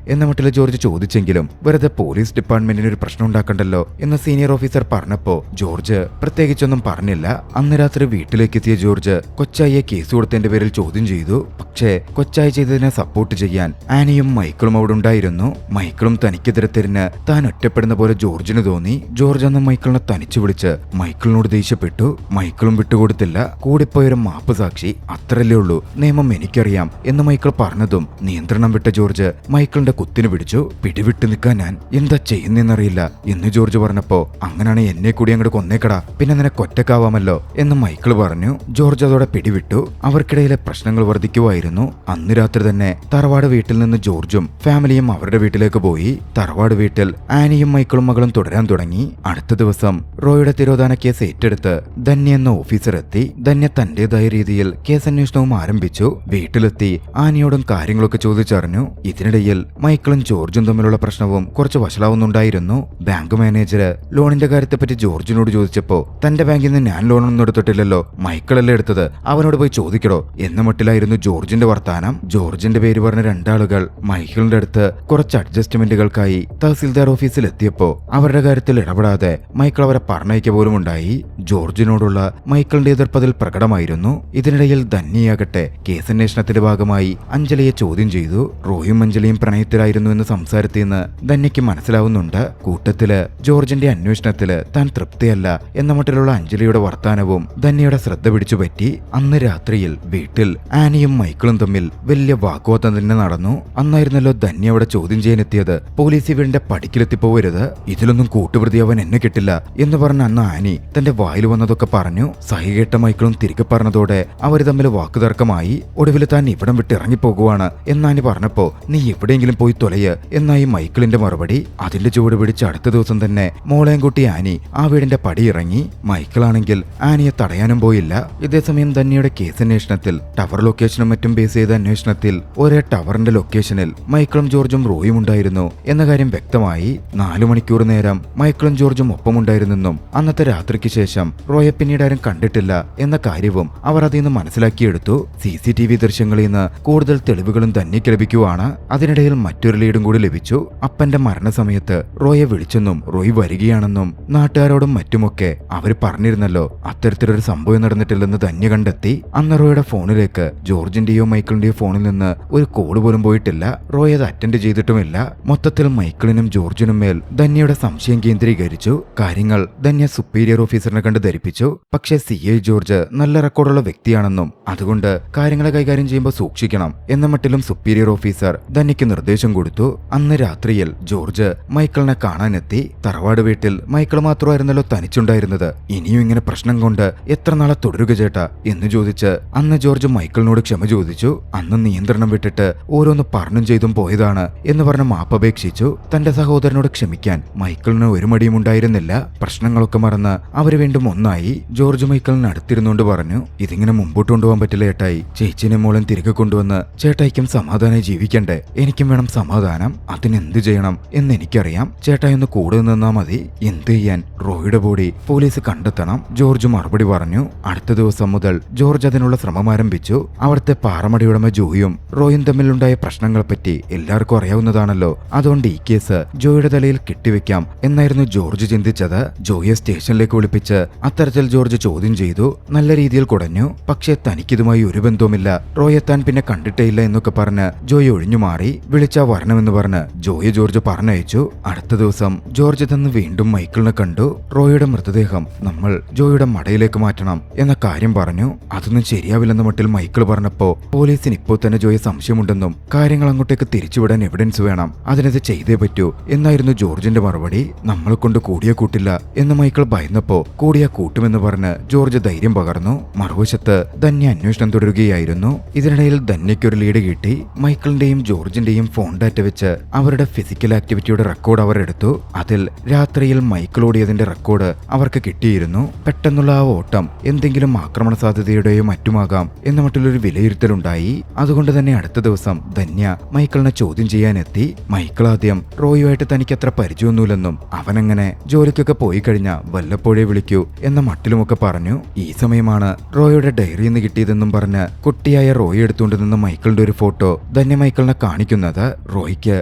എന്ന മട്ടിൽ ജോർജ് ചോദിച്ചെങ്കിലും വെറുതെ പോലീസ് ഡിപ്പാർട്ട്മെന്റിന് ഒരു പ്രശ്നം ഉണ്ടാക്കണ്ടല്ലോ എന്ന് സീനിയർ ഓഫീസർ പറഞ്ഞപ്പോ ജോർജ് പ്രത്യേകിച്ചൊന്നും പറഞ്ഞില്ല. അന്ന് രാത്രി വീട്ടിലേക്ക് എത്തിയ ജോർജ് കൊച്ചായിയെ കേസ് കൊടുത്തതിന്റെ പേരിൽ ചോദ്യം ചെയ്തു. പക്ഷേ കൊച്ചായി ചെയ്തതിനെ സപ്പോർട്ട് ചെയ്യാൻ ആനിയും മൈക്കിളും അവിടെ ഉണ്ടായിരുന്നു. മൈക്കിളും തനിക്കെതിരെ തിരിഞ്ഞ് താൻ ഒറ്റപ്പെടുന്ന പോലെ ജോർജിന് തോന്നി. ജോർജ് അന്ന് മൈക്കിളിനെ തനിച്ചു വിളിച്ച് മൈക്കിളിനോട് ദേഷ്യപ്പെട്ടു. മൈക്കിളും വിട്ടുകൊടുത്തില്ല. കൂടിപ്പോയൊരു മാപ്പ് സാക്ഷി, അത്രല്ലേ ഉള്ളൂ, നിയമം എനിക്കറിയാം എന്ന് മൈക്കിൾ പറഞ്ഞതും നിയന്ത്രണം വിട്ട ജോർജ് മൈക്കിളിന്റെ കുത്തിന് പിടിച്ചു. പിടിവിട്ട് നിൽക്കാൻ ഞാൻ എന്താ ചെയ്യുന്നറിയില്ല എന്ന് ജോർജ് പറഞ്ഞപ്പോ അങ്ങനെയാണ് എന്നെ കൂടി അങ്ങോട്ട് കൊന്നേക്കടാ, പിന്നെ നിനക്ക് ഒറ്റക്കാവാമല്ലോ എന്ന് മൈക്കിൾ പറഞ്ഞു. ജോർജ് അതോടെ പിടിവിട്ടു. അവർക്കിടയിലെ പ്രശ്നങ്ങൾ വർദ്ധിക്കുമായിരുന്നു. അന്ന് രാത്രി തന്നെ തറവാട് വീട്ടിൽ നിന്ന് ജോർജും ഫാമിലിയും അവരുടെ വീട്ടിലേക്ക് പോയി. തറവാട് വീട്ടിൽ ആനിയും മൈക്കിളും മകളും തുടരാൻ തുടങ്ങി. അടുത്ത ദിവസം റോയുടെ തിരോധാന കേസ് ഏറ്റെടുത്ത് ധന്യ എന്ന ഓഫീസർ എത്തി. ധന്യ തന്റേതായ രീതിയിൽ കേസ് അന്വേഷണവും ആരംഭിച്ചു. വീട്ടിലെത്തി ആനിയോടും കാര്യങ്ങളൊക്കെ ചോദിച്ചറിഞ്ഞു. ഇതിനിടയിൽ മൈക്കിളും ജോർജും തമ്മിലുള്ള പ്രശ്നവും കുറച്ച് വഷളാവുന്നുണ്ടായിരുന്നു. ബാങ്ക് മാനേജര് ലോണിന്റെ കാര്യത്തെപ്പറ്റി ജോർജിനോട് ചോദിച്ചപ്പോ തന്റെ ബാങ്കിൽ നിന്ന് ഞാൻ ലോണൊന്നും എടുത്തിട്ടില്ലല്ലോ, മൈക്കിളല്ലേ എടുത്തത്, അവനോട് പോയി ചോദിക്കടോ എന്ന മട്ടിലായിരുന്നു ജോർജിന്റെ വർത്താനം. ജോർജിന്റെ പേര് പറഞ്ഞ രണ്ടാളുകൾ മൈക്കിളിന്റെ അടുത്ത് കുറച്ച് അഡ്ജസ്റ്റ്മെന്റുകൾക്കായി തഹസിൽദാർ ഓഫീസിൽ എത്തിയപ്പോ അവരുടെ കാര്യത്തിൽ ഇടപെടാതെ മൈക്കിൾ അവരെ പറഞ്ഞയക്ക പോലും ഉണ്ടായി. ജോർജിനോടുള്ള മൈക്കിളിന്റെ എതിർപ്പതിൽ പ്രകടമായിരുന്നു. ഇതിനിടയിൽ ധന്യയാകട്ടെ കേസന്വേഷണത്തിന്റെ ഭാഗമായി അഞ്ജലിയെ ചോദ്യം ചെയ്തു. റോയും അഞ്ജലിയും പ്രണയത്തിലായിരുന്നു എന്ന് സംസാരത്തിൽ നിന്ന് ധന്യയ്ക്ക് മനസ്സിലാവുന്നുണ്ട്. കൂട്ടത്തില് ജോർജിന്റെ അന്വേഷണത്തില് താൻ തൃപ്തിയല്ല എന്ന മട്ടിലുള്ള അഞ്ജലിയുടെ വർത്താനവും ധന്യയുടെ ശ്രദ്ധ പിടിച്ചു പറ്റി. അന്ന് രാത്രിയിൽ വീട്ടിൽ ആനിയും മൈക്കിളും തമ്മിൽ വലിയ വാഗ്വാദം തന്നെ നടന്നു. അന്നായിരുന്നല്ലോ ധന്യ അവിടെ ചോദ്യം ചെയ്യാനെത്തിയത്. പോലീസ് ഇവരുടെ പടിക്കിലെത്തി പോവരുത്, ഇതിലൊന്നും കൂട്ടുപ്രതി അവൻ എന്നെ കിട്ടില്ല എന്ന് പറഞ്ഞ അന്ന് ആനി തന്റെ വായിൽ വന്നതൊക്കെ പറഞ്ഞു. സഹി കേട്ട മൈക്കിളും തിരികെ പറഞ്ഞതോടെ അവര് തമ്മിൽ വാക്കുതർക്കമായി. ഒടുവിൽ താൻ ഇവിടെ സ്ഥലം വിട്ട് ഇറങ്ങിപ്പോകുവാണ് എന്നാനി പറഞ്ഞപ്പോ നീ എവിടെയെങ്കിലും പോയി തൊലയ് എന്നായി മൈക്കിളിന്റെ മറുപടി. അതിന്റെ ചുവട് പിടിച്ച് അടുത്ത ദിവസം തന്നെ മോളെയും കൂട്ടി ആനി ആ വീടിന്റെ പടി ഇറങ്ങി. മൈക്കിളാണെങ്കിൽ ആനിയെ തടയാനും പോയില്ല. ഇതേസമയം ധന്യയുടെ കേസ് അന്വേഷണത്തിൽ ടവർ ലൊക്കേഷനും മറ്റും ബേസ് ചെയ്ത അന്വേഷണത്തിൽ ഒരേ ടവറിന്റെ ലൊക്കേഷനിൽ മൈക്കിളും ജോർജും റോയും ഉണ്ടായിരുന്നു എന്ന കാര്യം വ്യക്തമായി. 4 മണിക്കൂർ നേരം മൈക്കിളും ജോർജും ഒപ്പമുണ്ടായിരുന്നെന്നും അന്നത്തെ രാത്രിക്ക് ശേഷം റോയെ പിന്നീട് ആരും കണ്ടിട്ടില്ല എന്ന കാര്യവും അവർ അതിൽ നിന്ന് മനസ്സിലാക്കിയെടുത്തു. CCTV ദൃശ്യങ്ങളിൽ നിന്ന് കൂടുതൽ തെളിവുകളും ധന്യയ്ക്ക് ലഭിക്കുവാണ്. അതിനിടയിൽ മറ്റൊരു ലീഡും കൂടി ലഭിച്ചു. അപ്പന്റെ മരണസമയത്ത് റോയെ വിളിച്ചെന്നും റോയ് വരികയാണെന്നും നാട്ടുകാരോടും മറ്റുമൊക്കെ അവര് പറഞ്ഞിരുന്നല്ലോ. അത്തരത്തിലൊരു സംഭവം നടന്നിട്ടില്ലെന്ന് ധന്യ കണ്ടെത്തി. അന്ന് റോയുടെ ഫോണിലേക്ക് ജോർജിന്റെയോ മൈക്കിളിന്റെയോ ഫോണിൽ നിന്ന് ഒരു കോള് പോലും പോയിട്ടില്ല. റോയ് അത് അറ്റൻഡ് ചെയ്തിട്ടുമില്ല. മൊത്തത്തിൽ മൈക്കിളിനും ജോർജിനും മേൽ ധന്യയുടെ സംശയം കേന്ദ്രീകരിച്ചു. കാര്യങ്ങൾ ധന്യ സുപ്പീരിയർ ഓഫീസറിനെ കണ്ട് ധരിപ്പിച്ചു. പക്ഷേ CI ജോർജ് നല്ല റെക്കോർഡുള്ള വ്യക്തിയാണെന്നും അതുകൊണ്ട് കാര്യങ്ങളെ കൈകാര്യം ചെയ്യുമ്പോൾ സൂക്ഷിക്കണം എന്ന മട്ടിലും സുപ്പീരിയർ ഓഫീസർ ധന്യയ്ക്ക് നിർദ്ദേശം കൊടുത്തു. അന്ന് രാത്രിയിൽ ജോർജ് മൈക്കിളിനെ കാണാനെത്തി. തറവാട് വീട്ടിൽ മൈക്കിൾ മാത്രമായിരുന്നല്ലോ തനിച്ചുണ്ടായിരുന്നത്. ഇനിയും ഇങ്ങനെ പ്രശ്നം കൊണ്ട് എത്ര നാളെ തുടരുക ചേട്ടാ എന്ന് ചോദിച്ച് അന്ന് ജോർജ് മൈക്കിളിനോട് ക്ഷമ ചോദിച്ചു. അന്ന് നിയന്ത്രണം വിട്ടിട്ട് ഓരോന്ന് പറഞ്ഞും ചെയ്തും പോയതാണ് എന്ന് പറഞ്ഞ് മാപ്പപേക്ഷിച്ചു. തന്റെ സഹോദരനോട് ക്ഷമിക്കാൻ മൈക്കിളിന് ഒരു മടിയും ഉണ്ടായിരുന്നില്ല. പ്രശ്നങ്ങളൊക്കെ മറന്ന് അവര് വീണ്ടും ഒന്നായി. ജോർജ് മൈക്കിളിന് അടുത്തിരുന്നുകൊണ്ട് പറഞ്ഞു, ഇതിങ്ങനെ മുമ്പോട്ട് കൊണ്ടുപോകാൻ പറ്റില്ല ഏട്ടായി. ചേച്ചിനെ മോളൻ തിരികെ കൊണ്ടുവന്ന് ചേട്ടായിക്കും സമാധാനമായി ജീവിക്കണ്ടേ. എനിക്കും വേണം സമാധാനം. അതിനെന്ത് ചെയ്യണം എന്ന് എനിക്കറിയാം. ചേട്ടായി ഒന്ന് കൂടെ നിന്നാ മതി. എന്ത് ചെയ്യാൻ? റോയുടെ ബോഡി പോലീസ് കണ്ടെത്തണം. ജോർജ് മറുപടി പറഞ്ഞു. അടുത്ത ദിവസം മുതൽ ജോർജ് അതിനുള്ള ശ്രമം ആരംഭിച്ചു. അവിടുത്തെ പാറമടിയുടമ ജോയും റോയും തമ്മിലുണ്ടായ പ്രശ്നങ്ങളെപ്പറ്റി എല്ലാവർക്കും അറിയാവുന്നതാണല്ലോ. അതുകൊണ്ട് ഈ കേസ് ജോയുടെ തലയിൽ കെട്ടിവെക്കാം എന്നായിരുന്നു ജോർജ് ചിന്തിച്ചത്. ജോയെ സ്റ്റേഷനിലേക്ക് വിളിപ്പിച്ച് അത്തരത്തിൽ ജോർജ് ചോദ്യം ചെയ്തു. നല്ല രീതിയിൽ കുടഞ്ഞു. പക്ഷേ തനിക്കിതുമായി ഒരു ബന്ധവുമില്ല. റോയെ താൻ പിന്നെ കണ്ടിട്ടേ ഇല്ല എന്നൊക്കെ പറഞ്ഞ് ജോയ് ഒഴിഞ്ഞു മാറി. വിളിച്ചാ വരണമെന്ന് പറഞ്ഞ് ജോയെ ജോർജ് പറഞ്ഞയച്ചു. അടുത്ത ദിവസം ജോർജ് തന്ന് വീണ്ടും മൈക്കിളിനെ കണ്ടു. റോയുടെ മൃതദേഹം നമ്മൾ ജോയുടെ മടയിലേക്ക് മാറ്റണം എന്ന കാര്യം പറഞ്ഞു. അതൊന്നും ശരിയാവില്ലെന്ന മട്ടിൽ മൈക്കിൾ പറഞ്ഞപ്പോ പോലീസിന് ഇപ്പോൾ തന്നെ ജോയെ സംശയമുണ്ടെന്നും കാര്യങ്ങൾ അങ്ങോട്ടേക്ക് തിരിച്ചുവിടാൻ എവിഡൻസ് വേണം, അതിനത് ചെയ്തേ പറ്റൂ എന്നായിരുന്നു ജോർജിന്റെ മറുപടി. നമ്മളെ കൊണ്ട് കൂടിയ കൂട്ടില്ല എന്ന് മൈക്കിൾ ഭയന്നപ്പോ കൂടിയ കൂട്ടുമെന്ന് പറഞ്ഞ് ജോർജ് ധൈര്യം പകർന്നു. മറുവശത്ത് ധന്യ അന്വേഷണം തുടരുകയായിരുന്നു. ഇതിനിടയിൽ ധന്യയ്ക്കൊരു ലീഡ് കിട്ടി. മൈക്കിളിന്റെയും ജോർജിന്റെയും ഫോൺ ഡാറ്റ വെച്ച് അവരുടെ ഫിസിക്കൽ ആക്ടിവിറ്റിയുടെ റെക്കോർഡ് അവർ എടുത്തു. അതിൽ രാത്രിയിൽ മൈക്കിൾ ഓടിയതിന്റെ റെക്കോർഡ് അവർക്ക് കിട്ടിയിരുന്നു. പെട്ടെന്നുള്ള ആ ഓട്ടം എന്തെങ്കിലും ആക്രമണ സാധ്യതയുടെയോ മറ്റുമാകാം എന്ന മറ്റുള്ളൊരു വിലയിരുത്തലുണ്ടായി. അതുകൊണ്ട് തന്നെ അടുത്ത ദിവസം ധന്യ മൈക്കിളിനെ ചോദ്യം ചെയ്യാനെത്തി. മൈക്കിൾ ആദ്യം റോയുമായിട്ട് തനിക്ക് അത്ര പരിചയമൊന്നുമില്ലെന്നും അവനങ്ങനെ ജോലിക്കൊക്കെ പോയി കഴിഞ്ഞാൽ വല്ലപ്പോഴേ വിളിക്കൂ എന്ന മട്ടിലുമൊക്കെ പറഞ്ഞു. ഈ സമയമാണ് റോയുടെ ഡയറിയിൽ നിന്ന് കിട്ടിയതെന്നും പറഞ്ഞ് കുട്ടിയായ റോയി എടുത്തുകൊണ്ട് നിന്ന് മൈക്കിളിന്റെ ഒരു ഫോട്ടോ ധന്യ മൈക്കിളിനെ കാണിക്കുന്നത്. റോയ്ക്ക്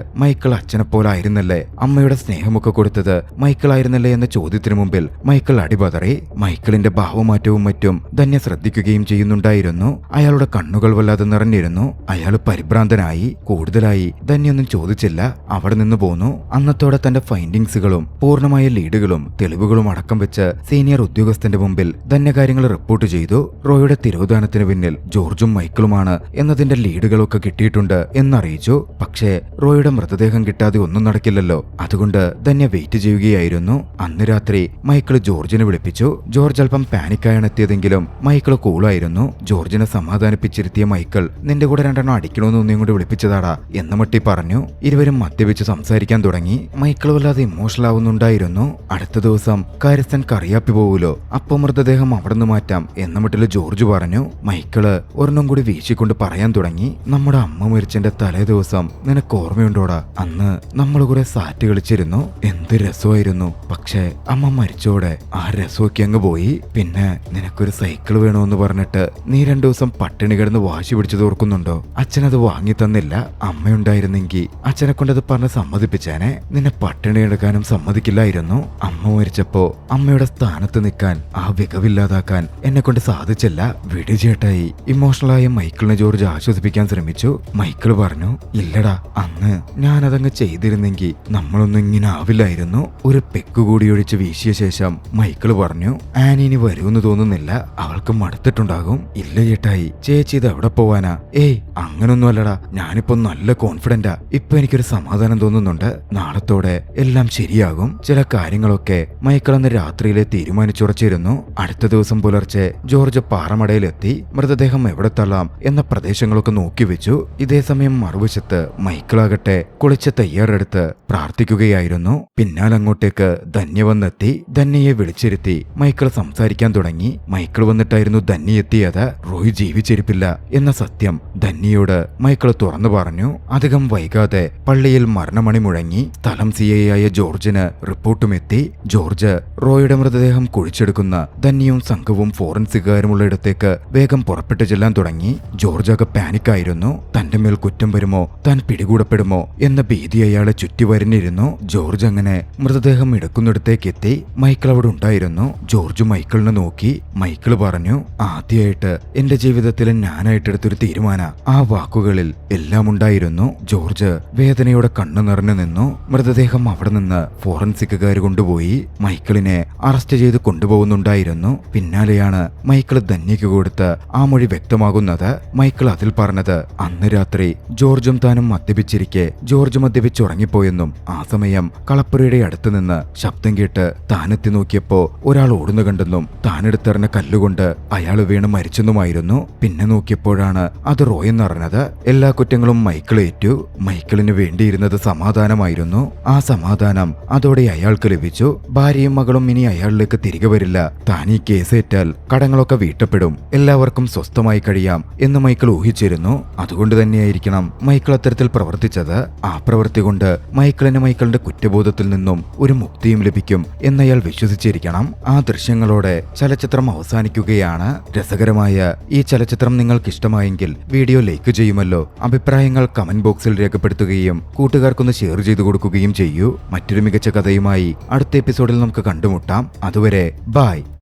മൈക്കിൾ അച്ഛനെ പോലെ ആയിരുന്നല്ലേ, അമ്മയുടെ സ്നേഹമൊക്കെ കൊടുത്തത് മൈക്കിൾ ആയിരുന്നല്ലേ എന്ന ചോദ്യത്തിനു മുമ്പിൽ മൈക്കിൾ അടിപതറി. മൈക്കിളിന്റെ ഭാവമാറ്റവും മറ്റും ധന്യ ശ്രദ്ധിക്കുകയും ചെയ്യുന്നുണ്ടായിരുന്നു. അയാളുടെ കണ്ണുകൾ വല്ലാതെ നിറഞ്ഞിരുന്നു. അയാൾ പരിഭ്രാന്തനായി. കൂടുതലായി ധന്യൊന്നും ചോദിച്ചില്ല. അവിടെ നിന്ന് പോന്നു. അന്നത്തോടെ തന്റെ ഫൈൻഡിങ്സുകളും പൂർണ്ണമായ ലീഡുകളും തെളിവുകളും അടക്കം വെച്ച് സീനിയർ ഉദ്യോഗസ്ഥന്റെ മുമ്പിൽ ധന്യ കാര്യങ്ങൾ റിപ്പോർട്ട് ചെയ്തു. റോയുടെ തിരോധാനത്തിന് പിന്നിൽ ജോർജും മൈക്കിളുമാണ് എന്നതിന്റെ ലീഡുകളൊക്കെ കിട്ടിയിട്ടുണ്ട് എന്നറിയിച്ചു. പക്ഷേ റോയുടെ മൃതദേഹം കിട്ടാതെ ഒന്നും നടക്കില്ലല്ലോ. അതുകൊണ്ട് ധന്യ വെയിറ്റ് ചെയ്യുകയായിരുന്നു. അന്ന് രാത്രി മൈക്കിൾ ജോർജിനെ വിളിപ്പിച്ചു. ജോർജ് അല്പം പാനിക്കായാണ് എത്തിയതെങ്കിലും മൈക്കിൾ കൂളായിരുന്നു. ജോർജിനെ സമാധാനിപ്പിച്ചിരുത്തിയ മൈക്കിൾ, നിന്റെ കൂടെ 2 എണ്ണം അടിക്കണമെന്ന് ഒന്നും കൊണ്ട് വിളിപ്പിച്ചതാടാ എന്ന് മട്ടി പറഞ്ഞു. ഇരുവരും മദ്യപിച്ച് സംസാരിക്കാൻ തുടങ്ങി. മൈക്കിൾ വല്ലാതെ ഇമോഷണൽ ആവുന്നുണ്ടായിരുന്നു. അടുത്ത ദിവസം കാര്യസ്ഥൻ കറിയാപ്പി പോവൂലോ, അപ്പൊ മൃതദേഹം അവിടെ നിന്ന് മാറ്റാം എന്ന മട്ടില് ജോർജ് പറഞ്ഞു. മൈക്കിള് ഒരെണ്ണം കൂടി വീശിക്കൊണ്ട് പറയാൻ തുടങ്ങി. നമ്മുടെ അമ്മ മരിച്ചതിന്റെ തലേ ദിവസം നിനക്ക് ഓർമ്മയുണ്ടോടാ? അന്ന് നമ്മൾ കുറെ സാറ്റ് കളിച്ചിരുന്നു. എന്ത് രസമായിരുന്നു. പക്ഷേ അമ്മ മരിച്ചോടെ ആ രസമൊക്കെ അങ്ങ് പോയി. പിന്നെ നിനക്കൊരു സൈക്കിൾ വേണമെന്ന് പറഞ്ഞിട്ട് നീ 2 ദിവസം പട്ടിണി കിടന്ന് വാശി പിടിച്ചത് ഓർക്കുന്നുണ്ടോ? അച്ഛനത് വാങ്ങി തന്നില്ല. അമ്മയുണ്ടായിരുന്നെങ്കിൽ അച്ഛനെ കൊണ്ടത് പറഞ്ഞ് സമ്മതിപ്പിച്ചേനെ. നിന്നെ പട്ടിണി എടുക്കാനും സമ്മതിക്കില്ലായിരുന്നു. അമ്മ മരിച്ചപ്പോ അമ്മയുടെ സ്ഥാനത്ത് നിൽക്കാൻ, ആ വികവില്ലാതാക്കാൻ എന്നെ കൊണ്ട് സാധിച്ചില്ല. വിടി ചേട്ടായി. ഇമോഷണലായ മൈക്കിളിനെ ജോർജ് ആശ്വസിപ്പിക്കാൻ ശ്രമിച്ചു. മൈക്കിൾ പറഞ്ഞു, ഇല്ലടാ, അന്ന് ഞാനതങ്ങ് ചെയ്തിരുന്നെങ്കിൽ നമ്മളൊന്നും ഇങ്ങനെ ആവില്ലായിരുന്നു. ഒരു പെക്ക് കൂടി ഒഴിച്ച് വീശിയ ശേഷം മൈക്കിൾ പറഞ്ഞു, ആനി ഇനി വരുമെന്ന് തോന്നുന്നില്ല. അവൾക്ക് മടുത്തിട്ടുണ്ടാകും. ഇല്ല ചേട്ടായി, ചേച്ചി ഇത് എവിടെ പോവാനാ? ഏയ് അങ്ങനൊന്നും അല്ലടാ, ഞാനിപ്പോ നല്ല കോൺഫിഡന്റാ. ഇപ്പൊ എനിക്കൊരു സമാധാനം തോന്നുന്നുണ്ട്. നാളത്തോടെ എല്ലാം ശരിയാകും. ചില കാര്യങ്ങളൊക്കെ മൈക്കിൾ അന്ന് രാത്രിയിലെ തീരുമാനിച്ചുറച്ചിരുന്നു. അടുത്ത ദിവസം പുലർച്ചെ ജോർജ് പാറമടയിലെത്തി മൃതദേഹം എവിടെ തള്ളാം എന്ന പ്രദേശങ്ങളൊക്കെ നോക്കി വെച്ചു. ഇതേ സമയം മറുവശത്ത് മൈക്കിളാകട്ടെ കുളിച്ച് തയ്യാറെടുത്ത് പ്രാർത്ഥിക്കുകയായിരുന്നു. പിന്നാലങ്ങോട്ടേക്ക് ധന്യ വന്നെത്തി. ധന്യയെ വിളിച്ചിരുത്തി മൈക്കിൾ സംസാരിക്കാൻ തുടങ്ങി. മൈക്കിൾ വന്നിട്ടായിരുന്നു ധന്യ എത്തിയത്. റോയ് ജീവിച്ചിരിപ്പില്ല എന്ന സത്യം ധന്യയോട് മൈക്കിൾ തുറന്നു പറഞ്ഞു. അധികം വൈകാതെ പള്ളിയിൽ മരണമണി മുഴങ്ങി. സ്ഥലം സിഐയായ ജോർജിന് റിപ്പോർട്ടും എത്തി. ജോർജ് റോയുടെ മൃതദേഹം കുഴിച്ചെടുക്കുന്ന ധന്യയും സംഘവും ഫോറൻസിക്കുകാരുമുള്ള ഇടത്തേക്ക് വേഗം പുറപ്പെട്ടു ചെല്ലാൻ തുടങ്ങി. ജോർജൊക്കെ പാനിക്കായിരുന്നു. തന്റെ മേൽ കുറ്റം വരുമോ, താൻ പിടികൂടപ്പെടുമോ എന്ന ഭീതി അയാളെ ചുറ്റി വരഞ്ഞിരുന്നു. ജോർജ് അങ്ങനെ മൃതദേഹം എടുക്കുന്നിടത്തേക്ക് എത്തി. മൈക്കിൾ അവിടെ ഉണ്ടായിരുന്നു. ജോർജ് മൈക്കിളിനെ നോക്കി. മൈക്കിൾ പറഞ്ഞു, ആദ്യമായിട്ട് എന്റെ ജീവിതത്തിൽ ഞാനായിട്ടെടുത്തൊരു തീരുമാന. ആ വാക്കുകളിൽ എല്ലാം ഉണ്ടായിരുന്നു. ജോർജ് വേദനയോടെ കണ്ണു നിറഞ്ഞു നിന്നു. മൃതദേഹം അവിടെ നിന്ന് ഫോറൻസിക്കുകാർ കൊണ്ടുപോയി മൈക്കിളിനെ അറസ്റ്റ് ചെയ്ത് കൊണ്ടുപോകുന്നുണ്ടായിരുന്നു. പിന്നാലെയാണ് മൈക്കിൾ ധന്യയ്ക്ക് കൊടുത്ത് ആ മൊഴി വ്യക്തമാകുന്നത്. മൈക്കിൾ അതിൽ പറഞ്ഞത് അന്ന് രാത്രി ജോർജും താനും മദ്യപിച്ചിരിക്കെ ജോർജ് മദ്യപിച്ചുറങ്ങിപ്പോയെന്നും ആ സമയം കളപ്പുരയുടെ അടുത്ത് നിന്ന് ശബ്ദം കേട്ട് താനെത്തി നോക്കിയപ്പോ ഒരാൾ ഓടുന്നു കണ്ടെന്നും താനെടുത്തെറിഞ്ഞ കല്ലുകൊണ്ട് അയാൾ വീണ് മരിച്ചെന്നുമായിരുന്നു. പിന്നെ നോക്കിയപ്പോഴാണ് അത് റോയ് എന്നറിഞ്ഞത്. എല്ലാ കുറ്റങ്ങളും മൈക്കിൾ ഏറ്റു. മൈക്കിളിന് വേണ്ടിയിരുന്നത് സമാധാനമായിരുന്നു. ആ സമാധാനം അതോടെ അയാൾക്ക് ലഭിച്ചു. ഭാര്യയും മകളും ഇനി അയാളിലേക്ക് തിരികെ വരില്ല. താൻ ഈ കേസേറ്റാൽ കടങ്ങളൊക്കെ വീട്ടപ്പെടും. എല്ലാവർക്കും സ്വസ്ഥമായി കഴിയാം എന്ന് മൈക്കിൾ ഊഹിച്ചിരുന്നു. അതുകൊണ്ട് തന്നെയായിരിക്കണം മൈക്കിൾ അത്തരത്തിൽ പ്രവർത്തിച്ചത്. ആ പ്രവൃത്തി കൊണ്ട് മൈക്കിളിന്റെ കുറ്റബോധത്തിൽ നിന്നും ഒരു മുക്തിയും ലഭിക്കും എന്നയാൾ വിശ്വസിച്ചിരിക്കണം. ആ ദൃശ്യങ്ങളോടെ ചലച്ചിത്രം അവസാനിക്കുകയാണ്. രസകരമായ ഈ ചലച്ചിത്രം നിങ്ങൾക്ക് ഇഷ്ടമായെങ്കിൽ വീഡിയോ ലൈക്ക് ചെയ്യുമല്ലോ. അഭിപ്രായങ്ങൾ കമന്റ് ബോക്സിൽ രേഖപ്പെടുത്തുകയും കൂട്ടുകാർക്കൊന്ന് ഷെയർ ചെയ്തു കൊടുക്കുകയും ചെയ്യൂ. മറ്റൊരു മികച്ച കഥയുമായി അടുത്ത എപ്പിസോഡിൽ നമുക്ക് കണ്ടുമുട്ടാം. അതുവരെ ബൈ.